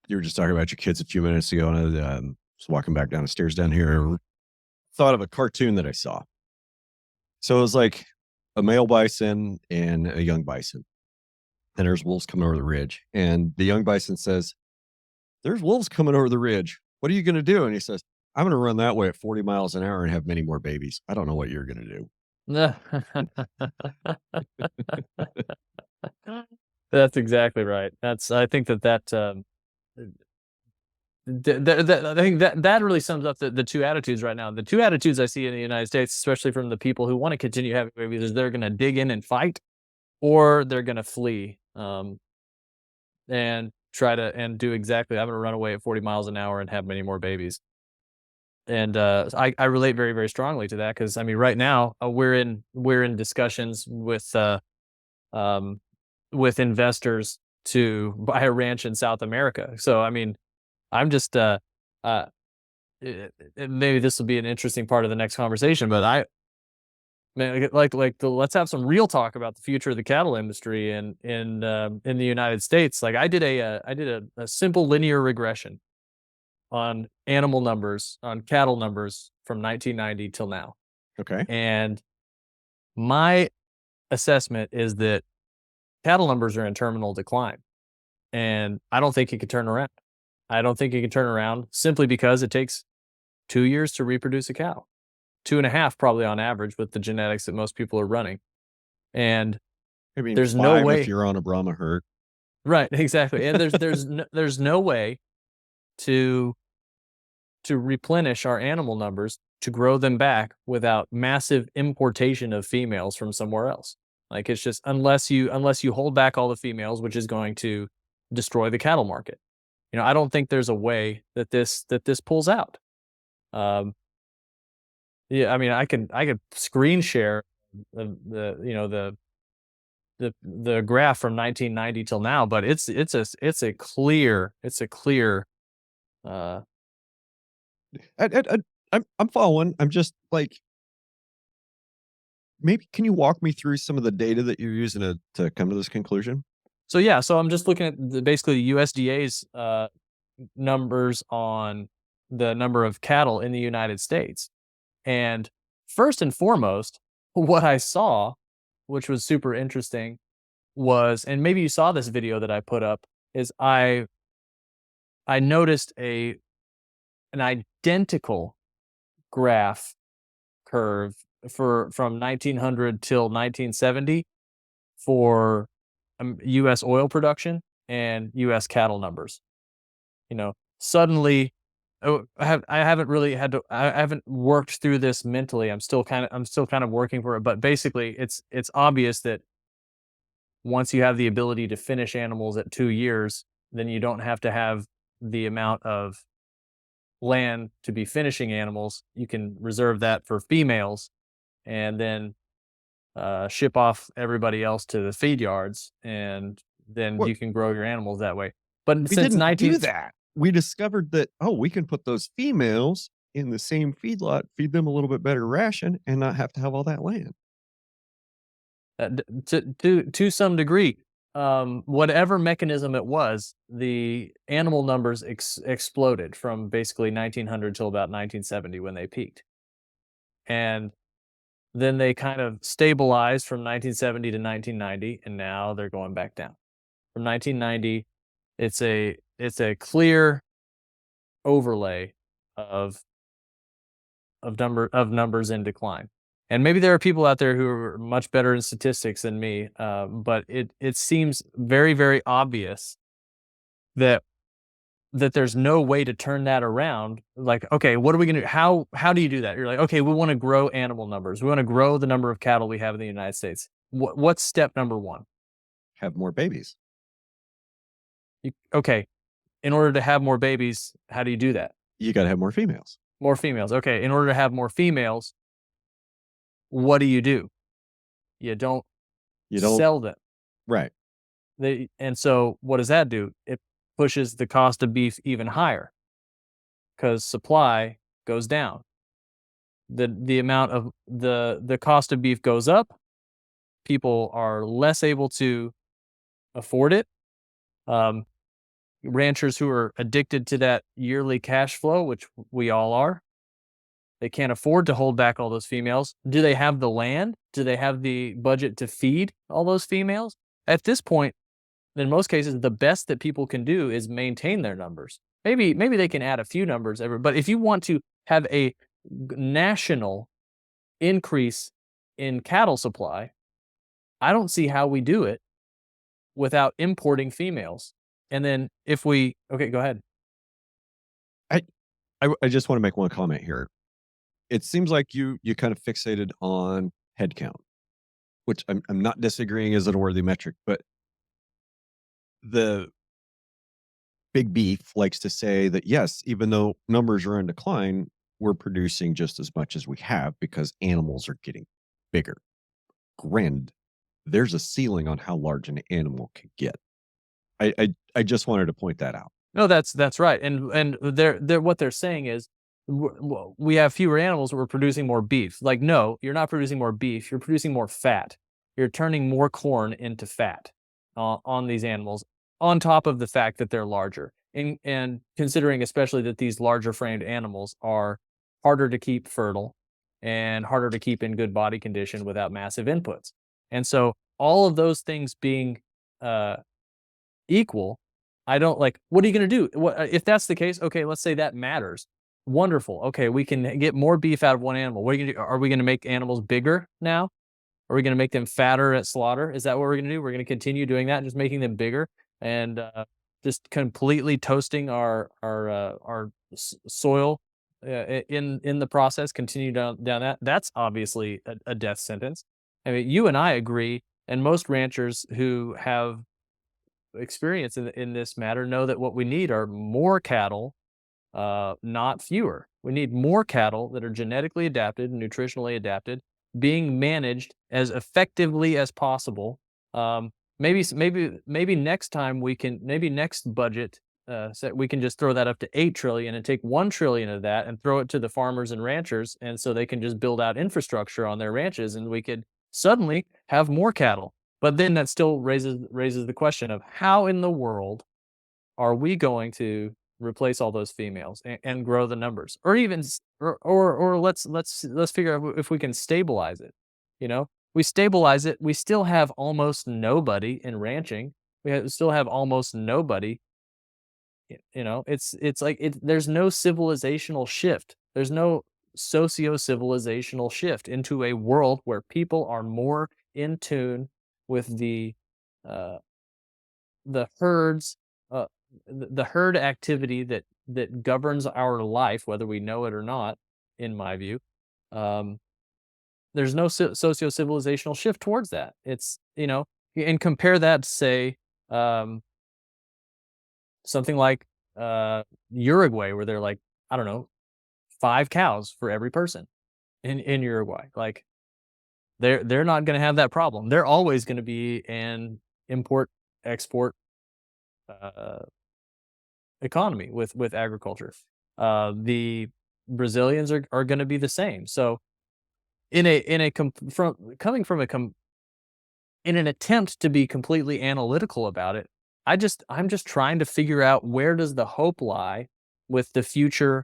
[SPEAKER 1] you were just talking about your kids a few minutes ago, and I was walking back down the stairs down here, thought of a cartoon that I saw. So it was like a male bison and a young bison, and there's wolves coming over the ridge. And the young bison says, "There's wolves coming over the ridge. What are you going to do?" And he says, "I'm going to run that way at 40 miles an hour and have many more babies. I don't know what you're going to do."
[SPEAKER 2] That's exactly right. I think I think that really sums up the two attitudes right now. The two attitudes I see in the United States, especially from the people who want to continue having babies, is they're going to dig in and fight, or they're going to flee, and try to and do exactly. I'm going to run away at 40 miles an hour and have many more babies. And I relate very very strongly to that, because I mean right now we're in discussions um, with investors to buy a ranch in South America. So I mean I'm just uh maybe this will be an interesting part of the next conversation, but I man, let's have some real talk about the future of the cattle industry in the United States. Like I did a simple linear regression on animal numbers, on cattle numbers from 1990 till now.
[SPEAKER 1] Okay.
[SPEAKER 2] And my assessment is that cattle numbers are in terminal decline. And I don't think it could turn around. I don't think it can turn around simply because it takes 2 years to reproduce a cow, 2.5 probably on average with the genetics that most people are running. And
[SPEAKER 1] I mean,
[SPEAKER 2] there's no
[SPEAKER 1] 5 if
[SPEAKER 2] way,
[SPEAKER 1] you're on a Brahma herd.
[SPEAKER 2] right? Exactly. And there's no way to replenish our animal numbers, to grow them back without massive importation of females from somewhere else. Like it's just unless you hold back all the females, which is going to destroy the cattle market. I don't think there's a way that this pulls out. Um, yeah, I mean, I could screen share the graph from 1990 till now, but it's a clear uh
[SPEAKER 1] I'm following. I'm just like, maybe can you walk me through some of the data that you're using to come to this conclusion?
[SPEAKER 2] So yeah, so I'm just looking at basically the USDA's numbers on the number of cattle in the United States. And first and foremost, what I saw, which was super interesting, was, and maybe you saw this video that I put up, is I noticed an identical graph curve from 1900 till 1970 for U.S. oil production and U.S. cattle numbers. Suddenly, I haven't really had to. I haven't worked through this mentally. I'm still kind of working for it. But basically, it's obvious that once you have the ability to finish animals at 2 years, then you don't have to have the amount of land to be finishing animals. You can reserve that for females, and then ship off everybody else to the feed yards, and then
[SPEAKER 1] What,
[SPEAKER 2] you can grow your animals that way. But
[SPEAKER 1] we
[SPEAKER 2] since
[SPEAKER 1] didn't
[SPEAKER 2] 19,
[SPEAKER 1] do that. We discovered that, oh, we can put those females in the same feedlot, feed them a little bit better ration, and not have to have all that land.
[SPEAKER 2] to some degree, whatever mechanism it was, the animal numbers exploded from basically 1900 till about 1970 when they peaked, and then they kind of stabilized from 1970 to 1990, and now they're going back down. From 1990, it's a clear overlay of numbers in decline. And maybe there are people out there who are much better in statistics than me, but it seems very very obvious that there's no way to turn that around. Like, okay, what are we gonna do? How do you do that? You're like, okay, we want to grow animal numbers. We want to grow the number of cattle we have in the United States. What's step number one?
[SPEAKER 1] Have more babies.
[SPEAKER 2] Okay, in order to have more babies, how do you do that?
[SPEAKER 1] You got to have more females.
[SPEAKER 2] More females. Okay, in order to have more females, what do? You don't
[SPEAKER 1] You don't,
[SPEAKER 2] sell them.
[SPEAKER 1] right.
[SPEAKER 2] And so what does that do? It pushes the cost of beef even higher because supply goes down. The amount of the cost of beef goes up, people are less able to afford it. Um, Ranchers who are addicted to that yearly cash flow, which we all are, they can't afford to hold back all those females. Do they have the land? Do they have the budget to feed all those females? At this point, in most cases, the best that people can do is maintain their numbers. Maybe they can add a few numbers ever, but if you want to have a national increase in cattle supply, I don't see how we do it without importing females. And then if we okay, go ahead.
[SPEAKER 1] I I just want to make one comment here. It seems like you kind of fixated on headcount, which I'm not disagreeing is a worthy metric, but the big beef likes to say that yes, even though numbers are in decline, we're producing just as much as we have because animals are getting bigger. Granted, there's a ceiling on how large an animal can get. I just wanted to point that out.
[SPEAKER 2] No, that's right, and they're what they're saying is, we have fewer animals, we're producing more beef. Like, no, you're not producing more beef, you're producing more fat. You're turning more corn into fat, on these animals, on top of the fact that they're larger, and considering especially that these larger framed animals are harder to keep fertile and harder to keep in good body condition without massive inputs. And so all of those things being, uh equal, I don't like, what are you gonna do? What if that's the case, okay, let's say that matters. Wonderful. Okay, we can get more beef out of one animal. What are you gonna do? Are we gonna make animals bigger now? Are we gonna make them fatter at slaughter? Is that what we're gonna do? We're gonna continue doing that, just making them bigger and, just completely toasting our soil, in the process, continue down that. That's obviously a death sentence. I mean, you and I agree, and most ranchers who have experience in this matter know that what we need are more cattle, not fewer. We need more cattle that are genetically adapted and nutritionally adapted, being managed as effectively as possible. Maybe next time maybe next budget, we can just throw that up to 8 trillion and take 1 trillion of that and throw it to the farmers and ranchers, and so they can just build out infrastructure on their ranches, and we could suddenly have more cattle. But then that still raises the question of how in the world are we going to replace all those females and grow the numbers, or even or let's figure out if we can stabilize it. You know, we stabilize it. We still have almost nobody in ranching. Still have almost nobody. It's like there's no civilizational shift. There's no socio-civilizational shift into a world where people are more in tune with uh, the herds, the herd activity that governs our life, whether we know it or not. In my view, um, there's no socio-civilizational shift towards that. And compare that to say, um, something like Uruguay, where they're like, I don't know, 5 cows for every person in Uruguay. Like, they're not going to have that problem. They're always going to be an import export, uh, economy with agriculture. The Brazilians are going to be the same. So from coming from in an attempt to be completely analytical about it, I'm just trying to figure out, where does the hope lie with the future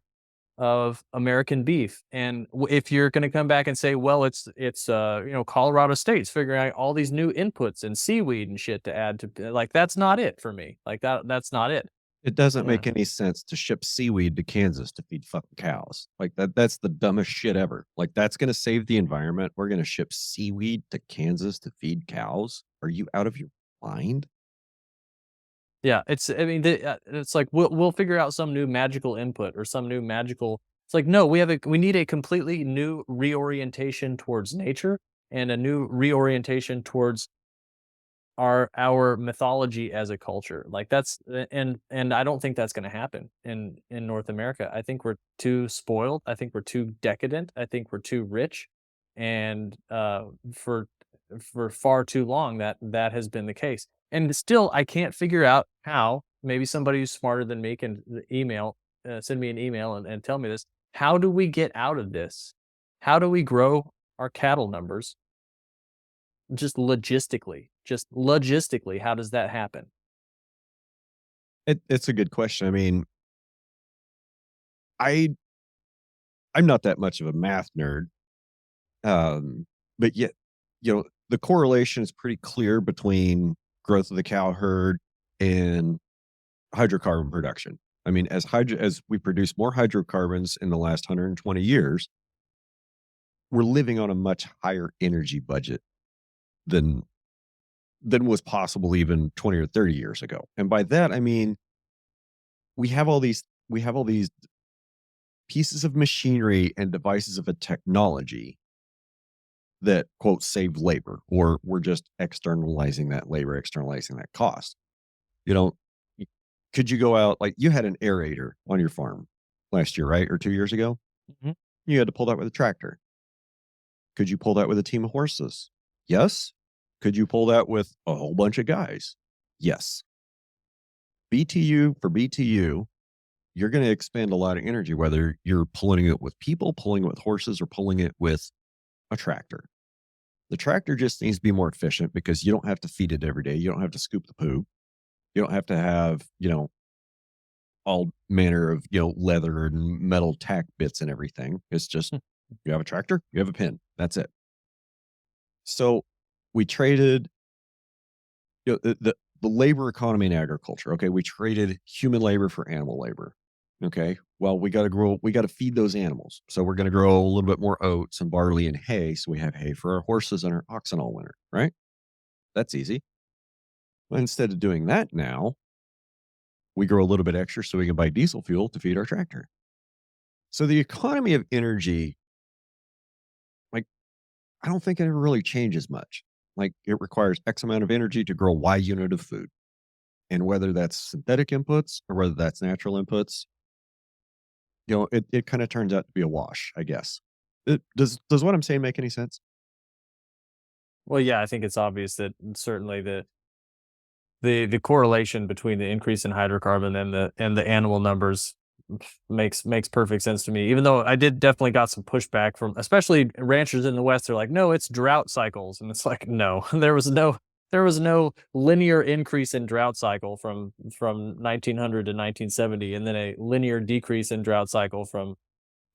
[SPEAKER 2] of American beef? And if you're going to come back and say, well, it's Colorado State's figuring out all these new inputs and seaweed and shit to add to, like, that's not it for me. Like, that's not it.
[SPEAKER 1] It doesn't
[SPEAKER 2] Yeah.
[SPEAKER 1] make any sense to ship seaweed to Kansas to feed fucking cows. Like that's the dumbest shit ever. Like that's going to save the environment. We're going to ship seaweed to Kansas to feed cows? Are you out of your mind?
[SPEAKER 2] Yeah, it's like we'll figure out some new magical input or some new magical. It's like, no, we need a completely new reorientation towards nature and a new reorientation towards our mythology as a culture. Like, and I don't think that's going to happen in North America. I think we're too spoiled. I think we're too decadent. I think we're too rich, and for far too long that has been the case. And still, I can't figure out how. Maybe somebody who's smarter than me can send me an email and tell me this. How do we get out of this? How do we grow our cattle numbers Just logistically, how does that happen?
[SPEAKER 1] It's a good question. I mean, I I'm not that much of a math nerd, but yet, the correlation is pretty clear between growth of the cow herd and hydrocarbon production. I mean, as we produce more hydrocarbons in the last 120 years, we're living on a much higher energy budget than was possible even 20 or 30 years ago. And by that I mean we have all these pieces of machinery and devices of a technology that quote save labor, or we're just externalizing that labor, externalizing that cost. You know, y- could you go out, like, you had an aerator on your farm last year, right? Or 2 years ago?
[SPEAKER 2] Mhm.
[SPEAKER 1] You had to pull that with a tractor. Could you pull that with a team of horses? Yes. Could you pull that with a whole bunch of guys? Yes. BTU for BTU, you're going to expend a lot of energy, whether you're pulling it with people, pulling it with horses, or pulling it with a tractor. The tractor just needs to be more efficient because you don't have to feed it every day. You don't have to scoop the poop. You don't have to have, all manner of, leather and metal tack bits and everything. It's just,
[SPEAKER 2] Hmm.
[SPEAKER 1] you have a tractor, you have a pin. That's it. So we traded, the labor economy in agriculture. Okay. We traded human labor for animal labor. Okay. Well, we got to feed those animals. So we're going to grow a little bit more oats and barley and hay. So we have hay for our horses and our oxen all winter, right? That's easy. Well, instead of doing that now, we grow a little bit extra so we can buy diesel fuel to feed our tractor. So the economy of energy, like, I don't think it ever really changes much. Like, it requires X amount of energy to grow Y unit of food. And whether that's synthetic inputs or whether that's natural inputs, it kind of turns out to be a wash, I guess. Does what I'm saying make any sense?
[SPEAKER 2] Well, yeah, I think it's obvious that certainly the correlation between the increase in hydrocarbon and the animal numbers makes perfect sense to me. Even though I did definitely got some pushback from especially ranchers in the West. They're like, no, it's drought cycles, and it's like, no, there was no linear increase in drought cycle from 1900 to 1970, and then a linear decrease in drought cycle from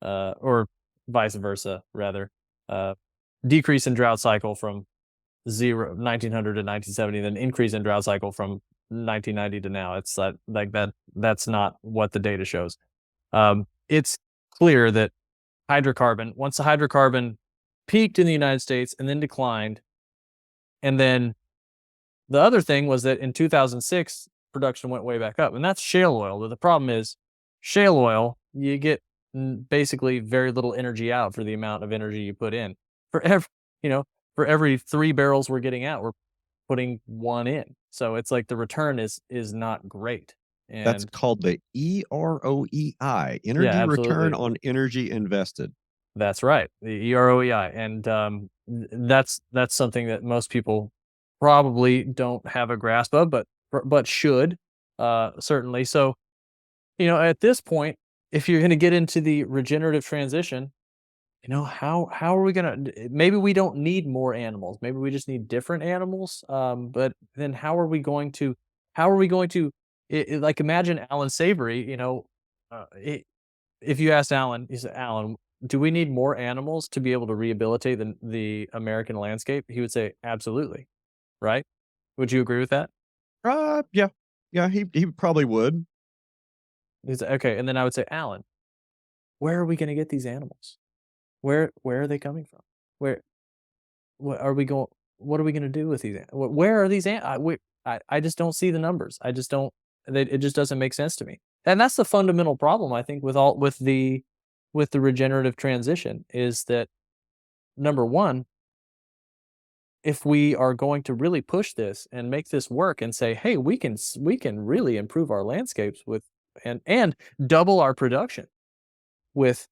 [SPEAKER 2] or vice versa rather, uh, decrease in drought cycle from 1900 to 1970, then increase in drought cycle from 1990 to now. It's like that. That's not what the data shows. It's clear that once the hydrocarbon peaked in the United States and then declined, and then the other thing was that in 2006 production went way back up, and that's shale oil. But the problem is, shale oil, you get basically very little energy out for the amount of energy you put in. For every you know for every 3 barrels we're getting out, we're putting one in. So it's like the return is not great.
[SPEAKER 1] That's
[SPEAKER 2] And
[SPEAKER 1] called the EROEI,
[SPEAKER 2] yeah,
[SPEAKER 1] energy return
[SPEAKER 2] absolutely.
[SPEAKER 1] on energy invested.
[SPEAKER 2] That's right. The EROEI. And that's something that most people probably don't have a grasp of, but should certainly. So, at this point, if you're going to get into the regenerative transition, how are we gonna maybe we don't need more animals, maybe we just need different animals, but then how are we going to like, imagine Alan Savory, if you asked Alan, he said, Alan, do we need more animals to be able to rehabilitate the American landscape? He would say, absolutely. Right? Would you agree with that?
[SPEAKER 1] Yeah. Yeah, he probably would.
[SPEAKER 2] He's okay. And then I would say, Alan, where are we going to get these animals? Where are they coming from? Where What are we going what are we gonna do with these where are these I just don't see the numbers. I just don't it just doesn't make sense to me. And that's the fundamental problem, I think, with the regenerative transition is that, number 1, if we are going to really push this and make this work and say, "Hey, we can really improve our landscapes with and double our production with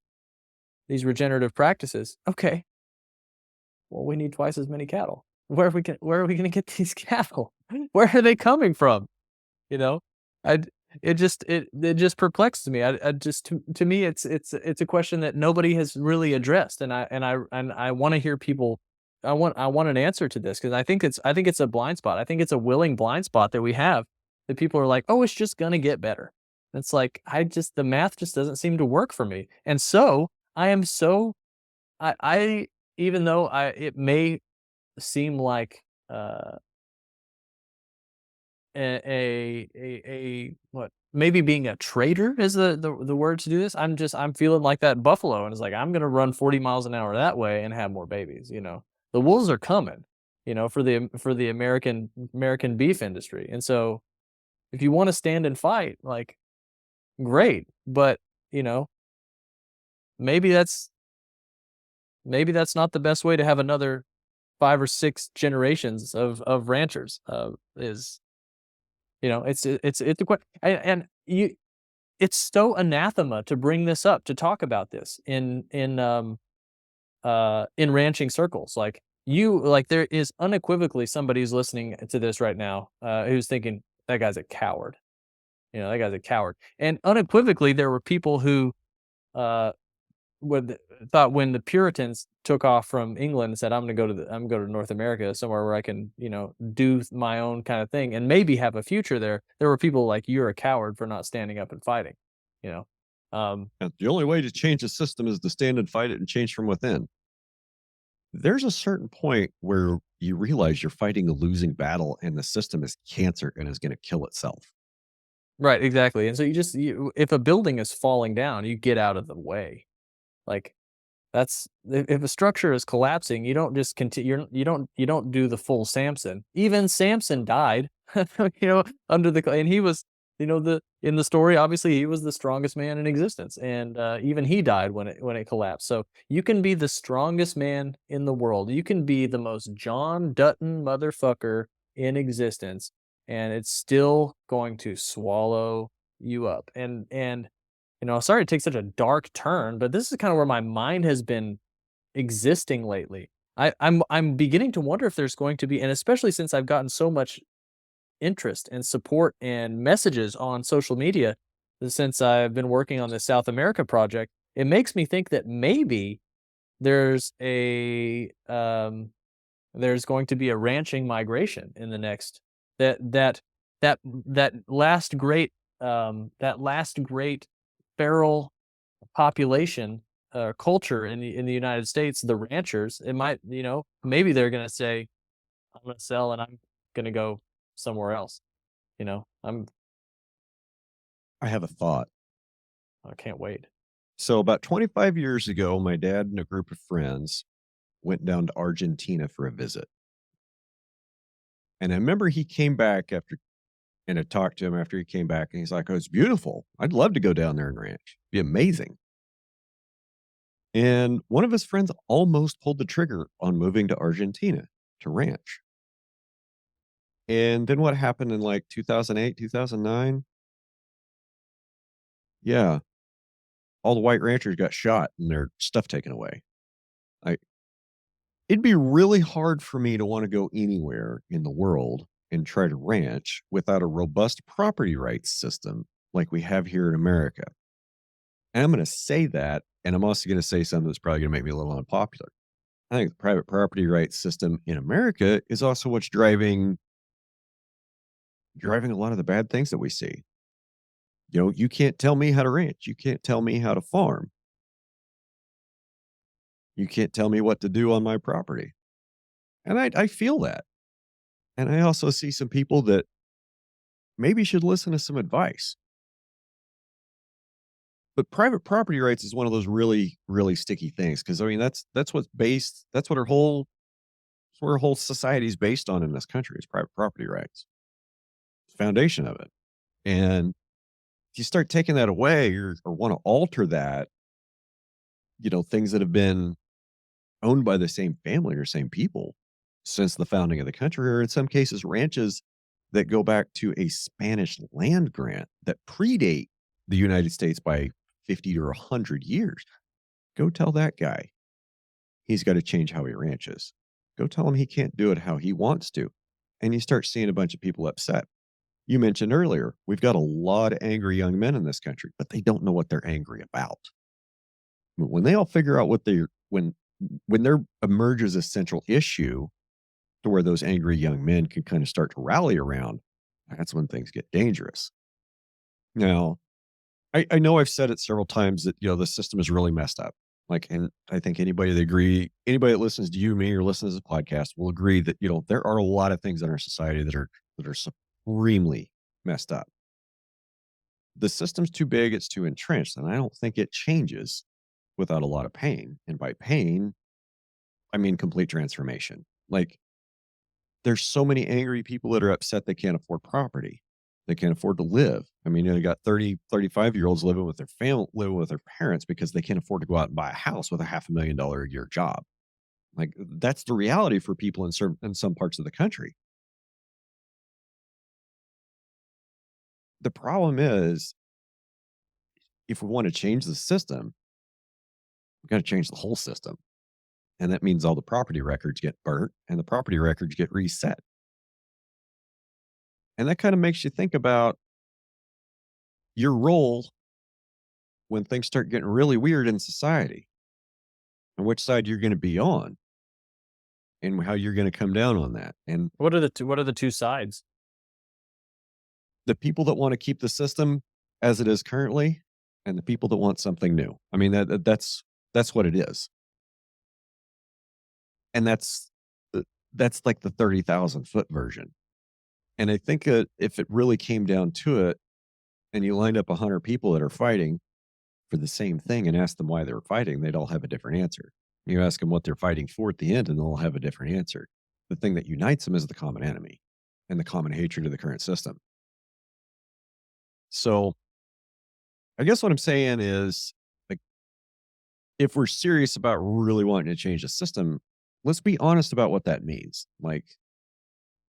[SPEAKER 2] these regenerative practices." Okay, well, we need twice as many cattle. Where are we gonna get these cattle? Where are they coming from? You know? I it just perplexes me. I just to me, it's a question that nobody has really addressed, and I wanna hear people I want an answer to this, because I think it's a blind spot. I think it's a willing blind spot that we have, that people are like, "Oh, it's just gonna get better." And it's like, the math just doesn't seem to work for me. And so, I am so I even though it may seem like, what, maybe being a traitor is the word to do this. I'm feeling like that buffalo, and it's like, I'm gonna run 40 miles an hour that way and have more babies, you know? The wolves are coming, you know, for the American beef industry. And so, if you wanna stand and fight, like, great, but, you know, maybe that's not the best way to have another 5 or 6 generations of ranchers, is, you know, it's a que and you it's so anathema to bring this up, to talk about this in ranching circles. Like, there is unequivocally somebody who's listening to this right now, who's thinking, "That guy's a coward." You know, "That guy's a coward." And unequivocally, there were people who, uh would thought, when the Puritans took off from England and said, I'm gonna go to North America, somewhere where I can, you know, do my own kind of thing and maybe have a future there." There were people like, "You're a coward for not standing up and fighting," you know?
[SPEAKER 1] And the only way to change a system is to stand and fight it and change from within. There's a certain point where you realize you're fighting a losing battle and the system is cancer and is going to kill itself.
[SPEAKER 2] Right, exactly. And so, if a building is falling down, you get out of the way. Like, that's if a structure is collapsing, you don't just continue. You don't do the full Samson. Even Samson died, you know, under the and he was, you know, the in the story, obviously he was the strongest man in existence, and even he died when it collapsed. So you can be the strongest man in the world. You can be the most John Dutton motherfucker in existence, and it's still going to swallow you up. And you know, sorry to take such a dark turn, but this is kind of where my mind has been existing lately. I'm beginning to wonder if there's going to be, and especially since I've gotten so much interest and support and messages on social media since I've been working on this South America project, it makes me think that maybe there's a there's going to be a ranching migration in the next that that that last great feral population, culture in the United States, the ranchers. It might, you know, maybe they're gonna say, "I'm gonna sell and I'm gonna go somewhere else." You know,
[SPEAKER 1] I have a thought.
[SPEAKER 2] I can't wait.
[SPEAKER 1] So, about 25 years ago, my dad and a group of friends went down to Argentina for a visit. And I remember he came back after, and I talked to him after he came back, and he's like, "Oh, it's beautiful. I'd love to go down there and ranch. Be amazing." And one of his friends almost pulled the trigger on moving to Argentina to ranch. And then what happened in like 2008, 2009? Yeah, all the white ranchers got shot and their stuff taken away. I It'd be really hard for me to want to go anywhere in the world and try to ranch without a robust property rights system like we have here in America. And I'm going to say that, and I'm also going to say something that's probably going to make me a little unpopular. I think the private property rights system in America is also what's driving a lot of the bad things that we see. You know, you can't tell me how to ranch. You can't tell me how to farm. You can't tell me what to do on my property. And I feel that. And I also see some people that maybe should listen to some advice. But private property rights is one of those really, really sticky things because I mean that's what our whole society is based on in this country is private property rights. It's the foundation of it. And if you start taking that away or want to alter that, you know, things that have been owned by the same family or same people since the founding of the country, or in some cases, ranches that go back to a Spanish land grant that predate the United States by 50 or 100 years. Go tell that guy he's got to change how he ranches. Go tell him he can't do it how he wants to. And you start seeing a bunch of people upset. You mentioned earlier, we've got a lot of angry young men in this country, but they don't know what they're angry about. When they all figure out when when there emerges a central issue to where those angry young men can kind of start to rally around, that's when things get dangerous. Now, I know I've said it several times that, the system is really messed up. Like, and I think anybody that listens to you, me, or listens to this podcast will agree that, there are a lot of things in our society that are supremely messed up. The system's too big, it's too entrenched, and I don't think it changes without a lot of pain. And by pain, I mean complete transformation. Like, there's so many angry people that are upset they can't afford property. They can't afford to live. I mean, you got 30, 35-year-olds living with their family, living with their parents because they can't afford to go out and buy a house with a $500,000 a year job. Like, that's the reality for people in some parts of the country. The problem is, if we want to change the system, we've got to change the whole system. And that means all the property records get burnt and the property records get reset. And that kind of makes you think about your role when things start getting really weird in society, and which side you're going to be on, and how you're going to come down on that. And
[SPEAKER 2] What are the two sides?
[SPEAKER 1] the people that want to keep the system as it is currently, and the people that want something new. I mean, that's what it is. And that's like the 30,000-foot version. And I think that if it really came down to it, and you lined up 100 people that are fighting for the same thing and ask them why they're fighting, they'd all have a different answer. You ask them what they're fighting for at the end, and they'll have a different answer. The thing that unites them is the common enemy and the common hatred of the current system. So I guess what I'm saying is, like, if we're serious about really wanting to change the system, let's be honest about what that means. Like,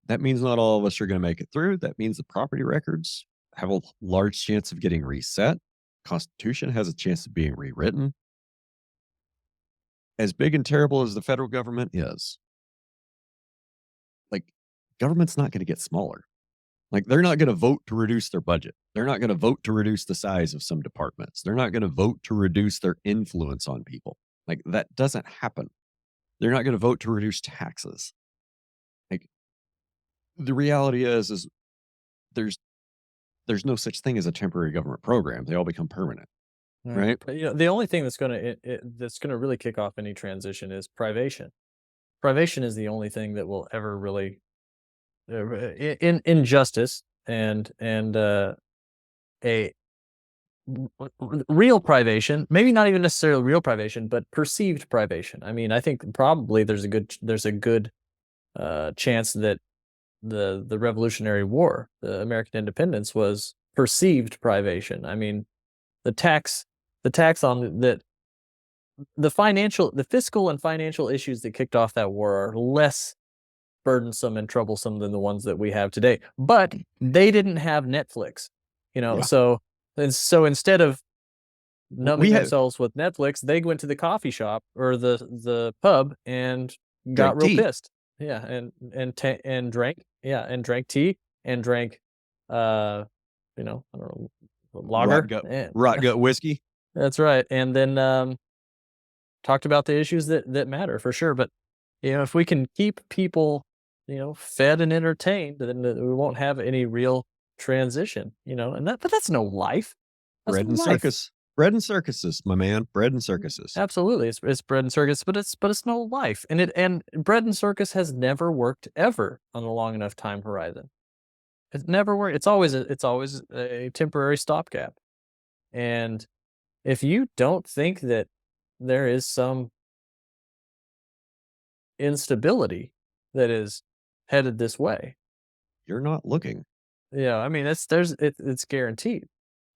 [SPEAKER 1] that means not all of us are going to make it through. That means the property records have a large chance of getting reset. Constitution has a chance of being rewritten. As big and terrible as the federal government is, like, government's not going to get smaller. Like, they're not going to vote to reduce their budget. They're not going to vote to reduce the size of some departments. They're not going to vote to reduce their influence on people. Like, that doesn't happen. They're not going to vote to reduce taxes. Like, the reality is there's no such thing as a temporary government program. They all become permanent, right?
[SPEAKER 2] But, the only thing that's gonna really kick off any transition is privation. Privation is the only thing that will ever really, in injustice and a real privation, maybe not even necessarily real privation, but perceived privation. I mean, I think probably there's a good chance that the Revolutionary War, the American independence, was perceived privation. I mean, the tax on that, the fiscal and financial issues that kicked off that war are less burdensome and troublesome than the ones that we have today. But they didn't have Netflix,
[SPEAKER 1] Yeah.
[SPEAKER 2] so instead of numbing
[SPEAKER 1] We had
[SPEAKER 2] themselves with Netflix, they went to the coffee shop or the pub and got
[SPEAKER 1] drank
[SPEAKER 2] real
[SPEAKER 1] tea,
[SPEAKER 2] pissed. Yeah, and drank tea and drank, uh, I don't know, lager.
[SPEAKER 1] rot gut whiskey.
[SPEAKER 2] That's right, and then, talked about the issues that matter for sure, but, if we can keep people, fed and entertained, then we won't have any real transition, but that's no life. That's
[SPEAKER 1] Bread
[SPEAKER 2] no
[SPEAKER 1] and
[SPEAKER 2] life.
[SPEAKER 1] circus. Bread and circuses, my man. Bread and circuses.
[SPEAKER 2] Absolutely, it's bread and circus, but it's no life, and bread and circus has never worked ever on a long enough time horizon. It's never worked. It's always a temporary stopgap, and if you don't think that there is some instability that is headed this way,
[SPEAKER 1] You're not looking.
[SPEAKER 2] yeah, I mean, it's guaranteed.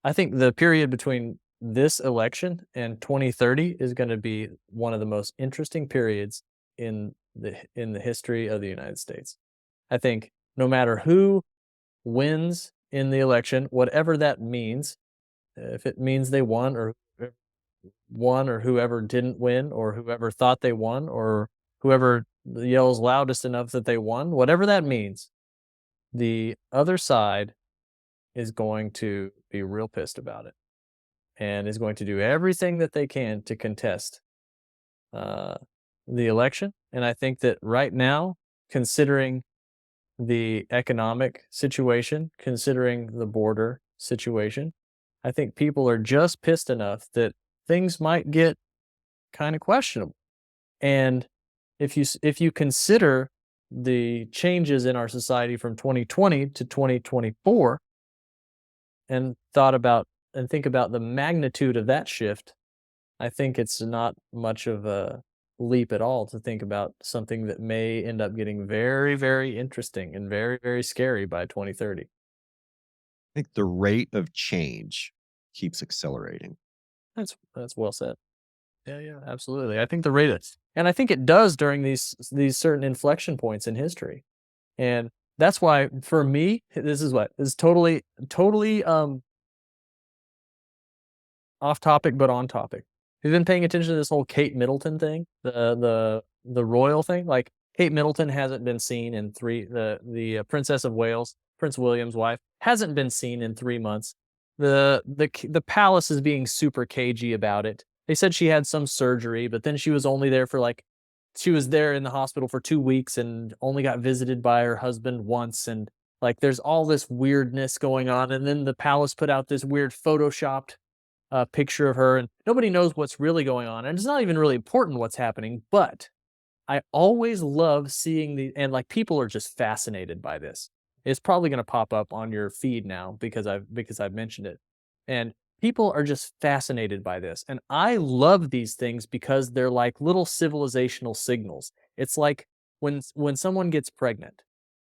[SPEAKER 2] I think the period between this election and 2030 is gonna be one of the most interesting periods in the history of the United States. I think no matter who wins in the election, whatever that means, if it means they won or whoever didn't win or whoever thought they won or whoever yells loudest enough that they won, whatever that means, the other side is going to be real pissed about it and is going to do everything that they can to contest uh, the election. And I think that right now, considering the economic situation, considering the border situation, I think people are just pissed enough that things might get kind of questionable. And if you consider the changes in our society from 2020 to 2024 and think about the magnitude of that shift, I think it's not much of a leap at all to think about something that may end up getting very, very interesting and very, very scary by 2030.
[SPEAKER 1] I think the rate of change keeps accelerating.
[SPEAKER 2] That's well said. Yeah, yeah, absolutely. I think the rate is, and I think it does during these certain inflection points in history. And that's why for me, this is totally off topic but on topic. Have you been paying attention to this whole Kate Middleton thing? The royal thing? Like Kate Middleton hasn't been seen in the Princess of Wales, Prince William's wife, hasn't been seen in 3 months. The palace is being super cagey about it. They said she had some surgery, but then she was only there for she was there in the hospital for 2 weeks and only got visited by her husband once, and there's all this weirdness going on, and then the palace put out this weird photoshopped picture of her, and nobody knows what's really going on, and it's not even really important what's happening. But I always love seeing and people are just fascinated by this. It's probably going to pop up on your feed now because I've mentioned it, and people are just fascinated by this, and I love these things because they're like little civilizational signals. It's like when someone gets pregnant,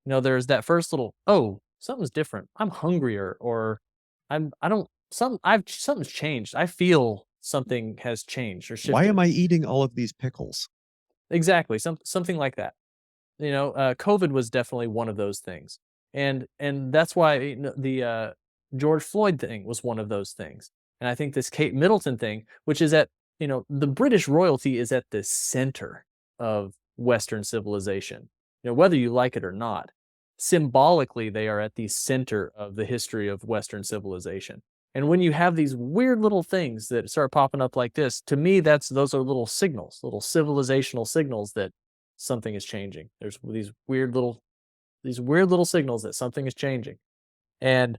[SPEAKER 2] there's that first little, oh, something's different. I'm hungrier, or I don't something's changed. I feel something has changed or
[SPEAKER 1] Why
[SPEAKER 2] shifted.
[SPEAKER 1] am I eating all of these pickles?
[SPEAKER 2] Exactly, something like that. COVID was definitely one of those things, and that's why the George Floyd thing was one of those things. And I think this Kate Middleton thing, which is the British royalty is at the center of Western civilization. Whether you like it or not, symbolically they are at the center of the history of Western civilization. And when you have these weird little things that start popping up like this, to me, those are little signals, little civilizational signals that something is changing. There's these weird little signals that something is changing. And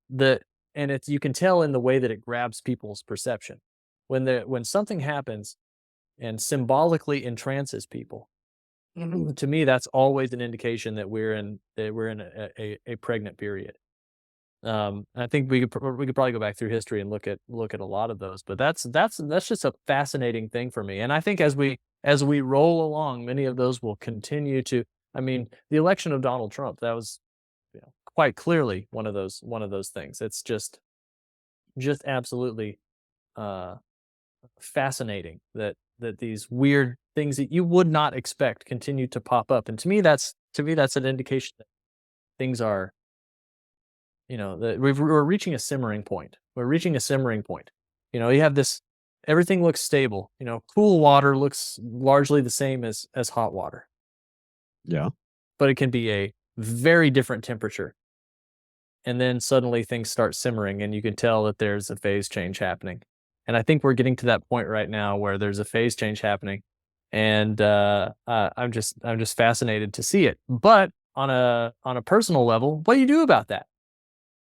[SPEAKER 2] it's, you can tell in the way that it grabs people's perception. When something happens and symbolically entrances people, to me, that's always an indication that we're in a pregnant period. I think we could probably go back through history and look at a lot of those, but that's just a fascinating thing for me. And I think as we roll along, many of those will continue to. I mean, the election of Donald Trump, that was quite clearly one of those things. It's just absolutely fascinating that these weird things that you would not expect continue to pop up. And to me, that's an indication that things are, that we're reaching a simmering point. We're reaching a simmering point. You have this, everything looks stable. Cool water looks largely the same as hot water,
[SPEAKER 1] Yeah.
[SPEAKER 2] but it can be a very different temperature. And then suddenly things start simmering and you can tell that there's a phase change happening. And I think we're getting to that point right now where there's a phase change happening. And I'm just fascinated to see it. But on a personal level, what do you do about that?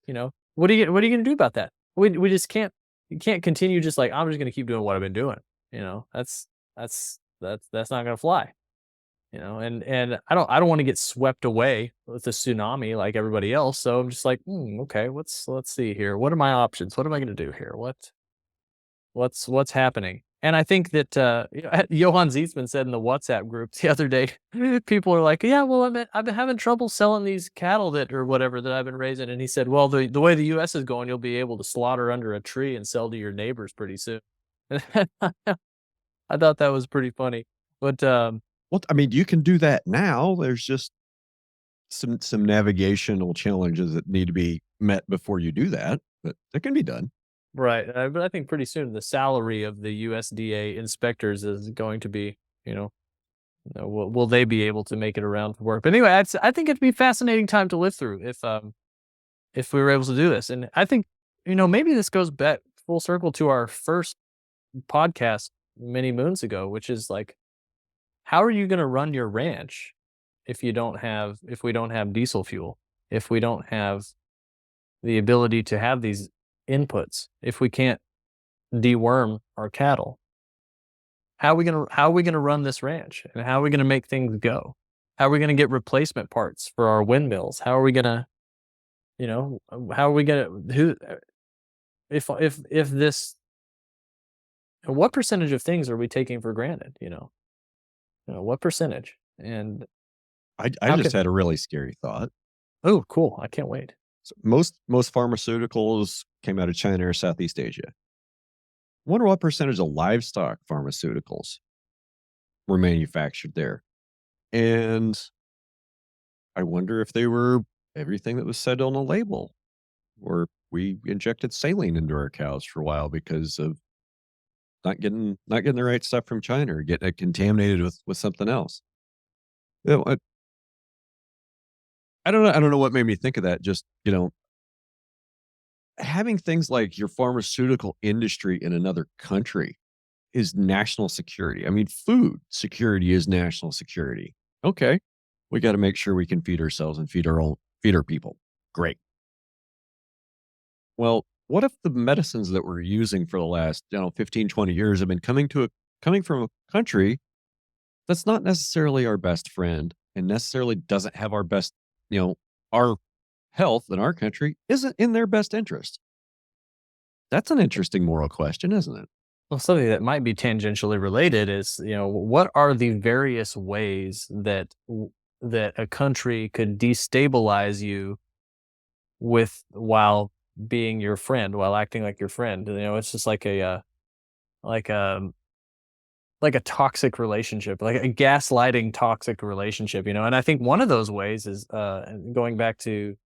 [SPEAKER 2] What are you going to do about that? We just can't, you can't continue just like, I'm just going to keep doing what I've been doing. That's not going to fly. And I don't want to get swept away with a tsunami like everybody else. So I'm just like, okay, let's see here. What are my options? What am I going to do here? What's happening? And I think that Johann Zietzman said in the WhatsApp group the other day, people are like, yeah, well, I've been having trouble selling these cattle that I've been raising. And he said, well, the way the U.S. is going, you'll be able to slaughter under a tree and sell to your neighbors pretty soon. I thought that was pretty funny. But
[SPEAKER 1] Well, I mean, you can do that now. There's just some navigational challenges that need to be met before you do that, but it can be done.
[SPEAKER 2] right. But I think pretty soon the salary of the USDA inspectors is going to be, will they be able to make it around to work? But anyway, I think it'd be a fascinating time to live through if we were able to do this. And I think, maybe this goes back full circle to our first podcast many moons ago, which is like, how are you gonna run your ranch if we don't have diesel fuel, if we don't have the ability to have these inputs, if we can't deworm our cattle? How are we gonna run this ranch? And how are we gonna make things go? How are we gonna get replacement parts for our windmills? How are we gonna, how are we gonna who if this what percentage of things are we taking for granted, what percentage? And
[SPEAKER 1] I
[SPEAKER 2] how
[SPEAKER 1] just
[SPEAKER 2] can
[SPEAKER 1] had a really scary thought.
[SPEAKER 2] oh, cool, I can't wait.
[SPEAKER 1] So most pharmaceuticals came out of China or Southeast Asia. Wonder what percentage of livestock pharmaceuticals were manufactured there. And I wonder if they were everything that was said on a label, or we injected saline into our cows for a while because of not getting the right stuff from China or getting it contaminated with something else. You know, I don't know. I don't know what made me think of that. Just having things like your pharmaceutical industry in another country is national security. I mean, food security is national security. Okay, we got to make sure we can feed ourselves and feed our people. Great. Well, what if the medicines that we're using for the last 15, 20 years have been coming from a country that's not necessarily our best friend and necessarily doesn't have our best, our health in our country isn't in their best interest. That's an interesting moral question, isn't it?
[SPEAKER 2] Well, something that might be tangentially related is, what are the various ways that a country could destabilize you while being your friend, while acting like your friend? It's just like a like a toxic relationship, like a gaslighting toxic relationship, and I think one of those ways is going back to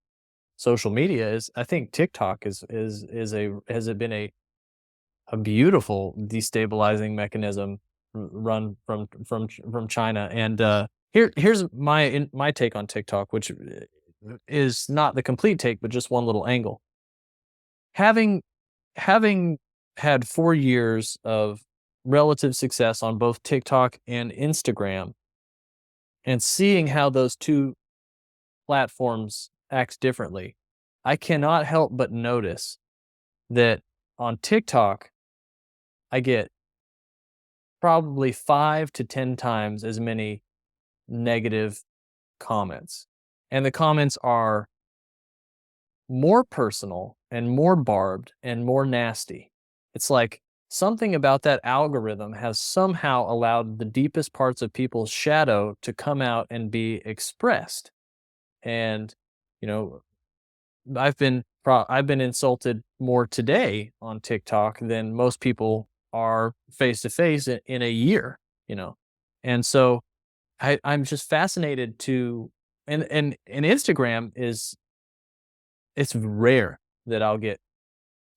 [SPEAKER 2] social media is I think TikTok is a has it been a beautiful destabilizing mechanism run from China. And here's my take on TikTok, which is not the complete take, but just one little angle. Having having had 4 years of relative success on both TikTok and Instagram, and seeing how those two platforms act differently, I cannot help but notice that on TikTok, I get probably 5 to 10 times as many negative comments. And the comments are more personal and more barbed and more nasty. It's like something about that algorithm has somehow allowed the deepest parts of people's shadow to come out and be expressed. And, you know, I've been insulted more today on TikTok than most people are face to face in a year, you know. And so I'm just fascinated to and Instagram is it's rare that I'll get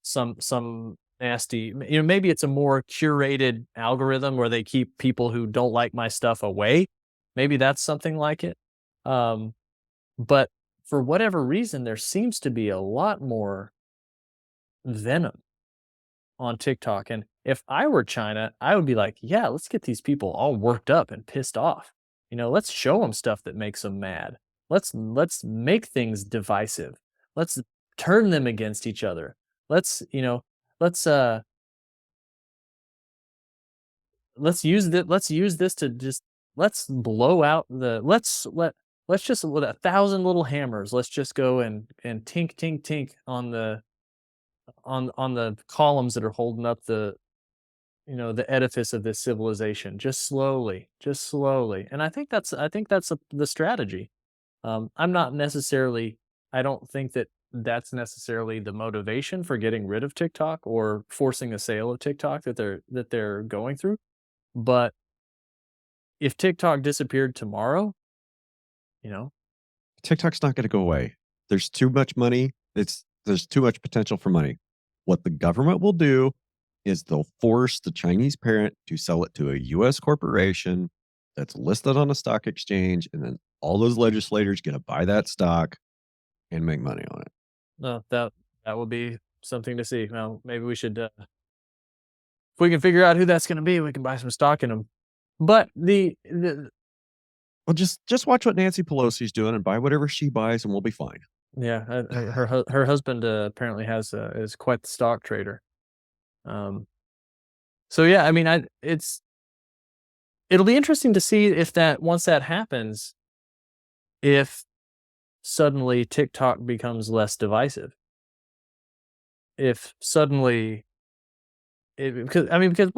[SPEAKER 2] some nasty, maybe it's a more curated algorithm where they keep people who don't like my stuff away. Maybe that's something like it. Um, but for whatever reason, there seems to be a lot more venom on TikTok. And if I were China, I would be like, yeah, let's get these people all worked up and pissed off. Let's show them stuff that makes them mad. Let's make things divisive. Let's turn them against each other. Let's, let's let's use this to just let's blow out the let's just with 1,000 little hammers, let's just go and tink tink tink on the columns that are holding up the edifice of this civilization, just slowly. And I think that's the strategy. I'm not necessarily I don't think that that's necessarily the motivation for getting rid of TikTok or forcing a sale of TikTok that they're going through. But if TikTok disappeared tomorrow, you know,
[SPEAKER 1] TikTok's not going to go away. There's too much money. There's too much potential for money. What the government will do is they'll force the Chinese parent to sell it to a US corporation that's listed on a stock exchange, and then all those legislators going to buy that stock and make money on it.
[SPEAKER 2] that will be something to see. Well, maybe we should if we can figure out who that's going to be, we can buy some stock in them. But the
[SPEAKER 1] Well, just watch what Nancy Pelosi's doing and buy whatever she buys, and we'll be fine.
[SPEAKER 2] yeah, her husband, apparently is quite the stock trader. Um, so yeah, I mean, it'll be interesting to see if that once that happens, if suddenly TikTok becomes less divisive. If suddenly because I mean, because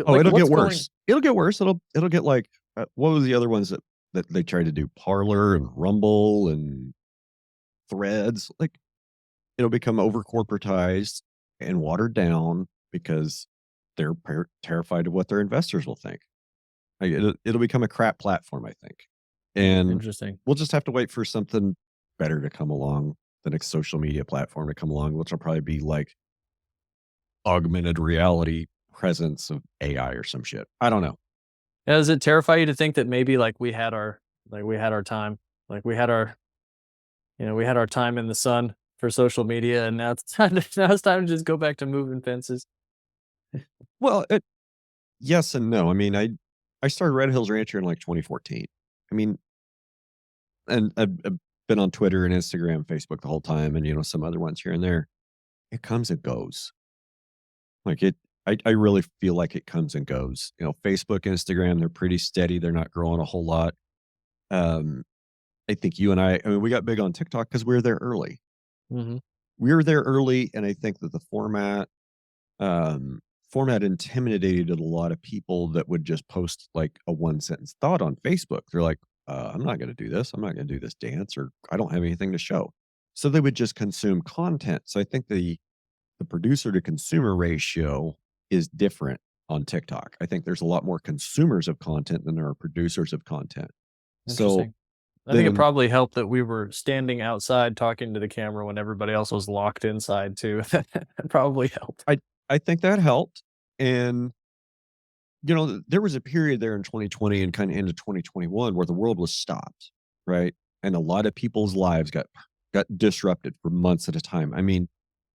[SPEAKER 1] Oh, it'll get
[SPEAKER 2] what's going.
[SPEAKER 1] worse. It'll get worse. It'll get like, what was the other ones that they tried to do? Parlor and Rumble and Threads. Like, it'll become over corporatized and watered down because they're terrified of what their investors will think. Like, it'll become a crap platform, I think. And
[SPEAKER 2] Interesting.
[SPEAKER 1] we'll just have to wait for something better to come along, the next social media platform to come along, which will probably be like augmented reality presence of AI or some shit. I don't know.
[SPEAKER 2] Now, does it terrify you to think that maybe, we had our time, like, we had our time in the sun for social media, and now it's time to just go back to moving fences?
[SPEAKER 1] Well, yes and no. I mean, I started Red Hills Rancher in like 2014. I mean, and I've been on Twitter and Instagram, Facebook the whole time, and some other ones here and there. It comes and goes. Like it, I really feel like it comes and goes. Facebook, Instagram, they're pretty steady. They're not growing a whole lot. Um, I think you and I mean, we got big on TikTok because we were there early.
[SPEAKER 2] Mhm.
[SPEAKER 1] We were there early, and I think that the um, format intimidated a lot of people that would just post like a one sentence thought on Facebook. They're like, I'm not going to do this. I'm not going to do this dance, or I don't have anything to show. So they would just consume content. So I think the producer to consumer ratio is different on TikTok. I think there's a lot more consumers of content than there are producers of content. So
[SPEAKER 2] Interesting. I think it
[SPEAKER 1] then
[SPEAKER 2] probably helped that we were standing outside talking to the camera when everybody else was locked inside too. That probably helped.
[SPEAKER 1] I I think that helped. And there was a period there in 2020 and kind of into 2021 where the world was stopped, right? And a lot of people's lives got disrupted for months at a time. I mean,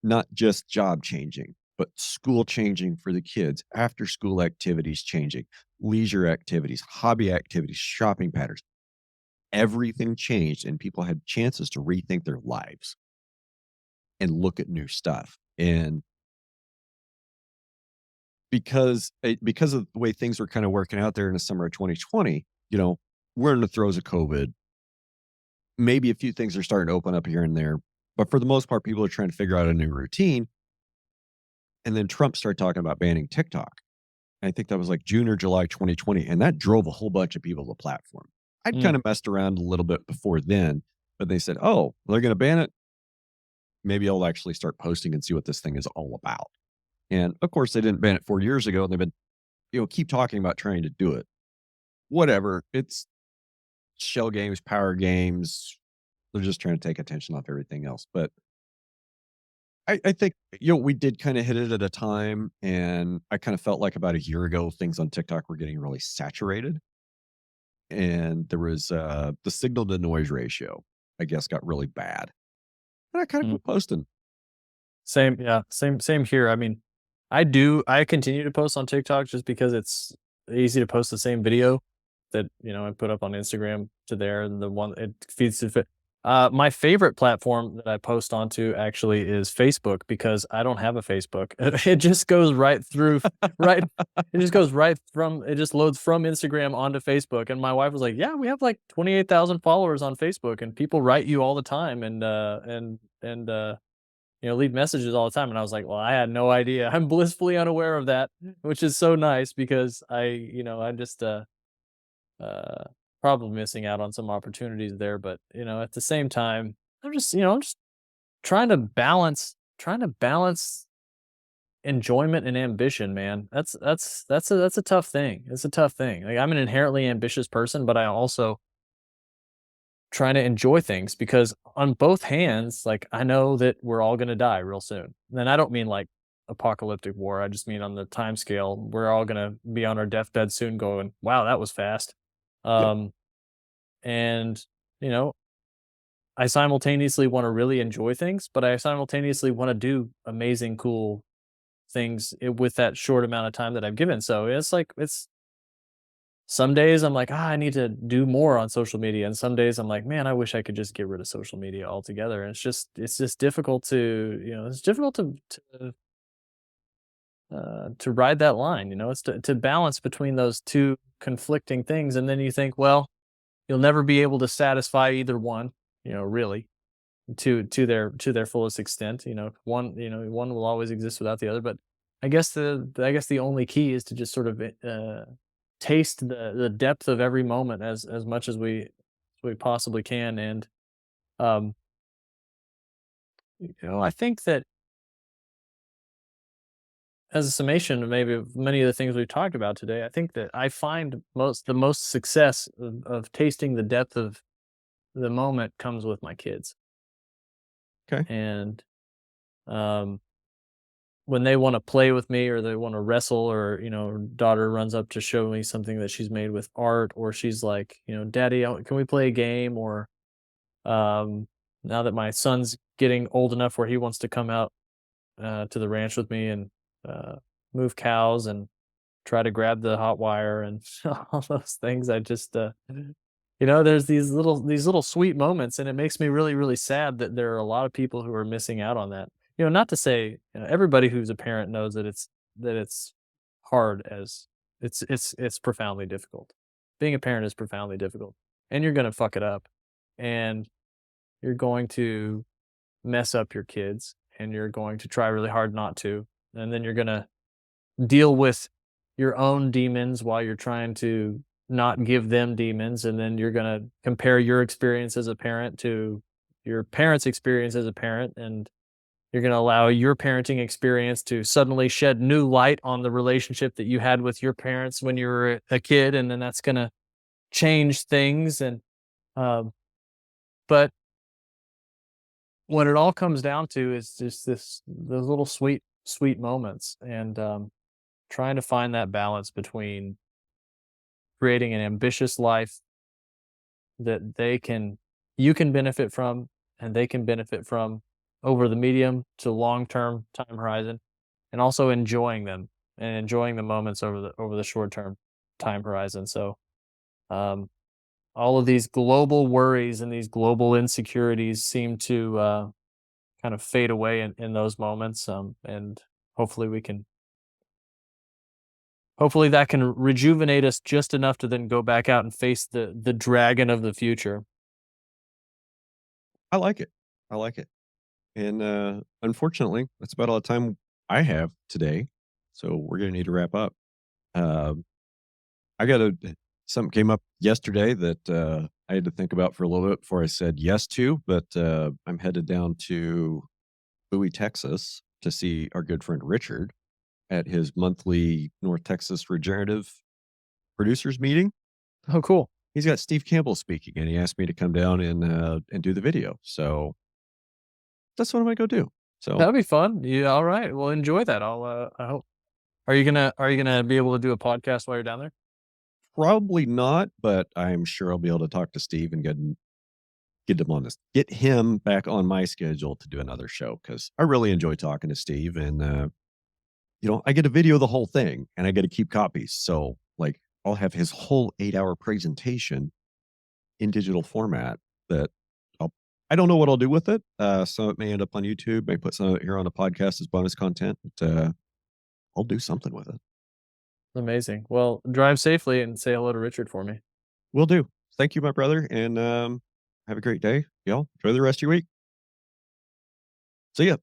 [SPEAKER 1] not just job changing, but school changing for the kids, after school activities changing, leisure activities, hobby activities, shopping patterns. Everything changed, and people had chances to rethink their lives and look at new stuff. And because of the way things were kind of working out there in the summer of 2020, we're in the throes of COVID. Maybe a few things are starting to open up here and there, but for the most part, people are trying to figure out a new routine. And then Trump started talking about banning TikTok. I think that was like June or July 2020, and that drove a whole bunch of people to the platform. I'd
[SPEAKER 2] Mm,
[SPEAKER 1] kind of messed around a little bit before then, but they said, "Oh, they're going to ban it. Maybe I'll actually start posting and see what this thing is all about." And of course, they didn't ban it 4 years ago, and they've been, keep talking about trying to do it. Whatever. It's shell games, power games. They're just trying to take attention off everything else. But I think, we did kind of hit it at a time. And I kind of felt like about a year ago, things on TikTok were getting really saturated. And there was the signal to noise ratio, I guess, got really bad. And I kind of
[SPEAKER 2] mm.
[SPEAKER 1] quit posting.
[SPEAKER 2] Same, yeah, same here. I mean, I continue to post on TikTok just because it's easy to post the same video that, I put up on Instagram to there, and the one it feeds to fit. My favorite platform that I post onto actually is Facebook because I don't have a Facebook. It just goes right through, right. It just goes right from. It just loads from Instagram onto Facebook, and my wife was like, "Yeah, we have like 28,000 followers on Facebook, and people write you all the time, and leave messages all the time." And I was like, well, I had no idea. I'm blissfully unaware of that, which is so nice because I'm just uh probably missing out on some opportunities there. But at the same time, I'm just trying to balance enjoyment and ambition, man. That's a tough thing. It's a tough thing. Like, I'm an inherently ambitious person, but I also trying to enjoy things because on both hands, like, I know that we're all gonna die real soon. And I don't mean like apocalyptic war. I just mean on the time scale. We're all gonna be on our deathbed soon going, wow, that was fast.
[SPEAKER 1] Yeah.
[SPEAKER 2] Um, and you know, I simultaneously want to really enjoy things, but I simultaneously want to do amazing, cool things with that short amount of time that I've given. So it's like some days I'm like, I need to do more on social media, and some days I'm like, man, I wish I could just get rid of social media altogether. And it's just difficult to it's difficult to ride that line. It's to balance between those two conflicting things, and then you think, well, you'll never be able to satisfy either one. Really, to their fullest extent. One will always exist without the other. But I guess the only key is to just sort of taste the depth of every moment as much as we possibly can. And um, I think that as a summation of maybe of many of the things we've talked about today, I think that I find the most success of tasting the depth of the moment comes with my kids.
[SPEAKER 1] Okay.
[SPEAKER 2] And um, when they want to play with me, or they want to wrestle, or daughter runs up to show me something that she's made with art, or she's like, daddy, can we play a game? Or um, now that my son's getting old enough where he wants to come out to the ranch with me and uh, move cows and try to grab the hot wire and all those things. I just there's these little sweet moments, and it makes me really, really sad that there are a lot of people who are missing out on that. Not to say, everybody who's a parent knows that it's hard, as it's profoundly difficult. Being a parent is profoundly difficult, and you're gonna fuck it up, and you're going to mess up your kids, and you're going to try really hard not to, and then you're gonna deal with your own demons while you're trying to not give them demons, and then you're going to compare your experience as a parent to your parents' experience as a parent, and you're going to allow your parenting experience to suddenly shed new light on the relationship that you had with your parents when you were a kid, and then that's going to change things. And um, but what it all comes down to is just those little sweet moments, and trying to find that balance between creating an ambitious life that you can benefit from, and they can benefit from over the medium to long term time horizon, and also enjoying them, and enjoying the moments over the short term time horizon. So um, all of these global worries and these global insecurities seem to kind of fade away in those moments, and hopefully we can hopefully that can rejuvenate us just enough to then go back out and face the dragon of the future.
[SPEAKER 1] I like it. I like it. And unfortunately, that's about all the time I have today. So we're going to need to wrap up. Um, I got to, something came up yesterday that I had to think about for a little bit before I said yes to, but I'm headed down to Bowie, Texas to see our good friend Richard at his monthly North Texas Regenerative producers meeting.
[SPEAKER 2] Oh, cool.
[SPEAKER 1] He's got Steve Campbell speaking, and he asked me to come down and do the video. So that's what I'm gonna go do. So
[SPEAKER 2] That'll be fun. Yeah, all right. Well, enjoy that. I hope. Are you gonna be able to do a podcast while you're down there?
[SPEAKER 1] probably not, but I'm sure I'll be able to talk to Steve and get him back on my schedule to do another show, because I really enjoy talking to Steve, and I get to video the whole thing, and I get to keep copies. So like I'll have his whole 8-hour presentation in digital format that I'll I don't know what I'll do with it. Some of it may end up on YouTube, may put some of it here on the podcast as bonus content, but I'll do something with it.
[SPEAKER 2] Amazing. Well, drive safely and say hello to Richard for me.
[SPEAKER 1] Will do. Thank you, my brother, and have a great day. Y'all enjoy the rest of your week. See ya.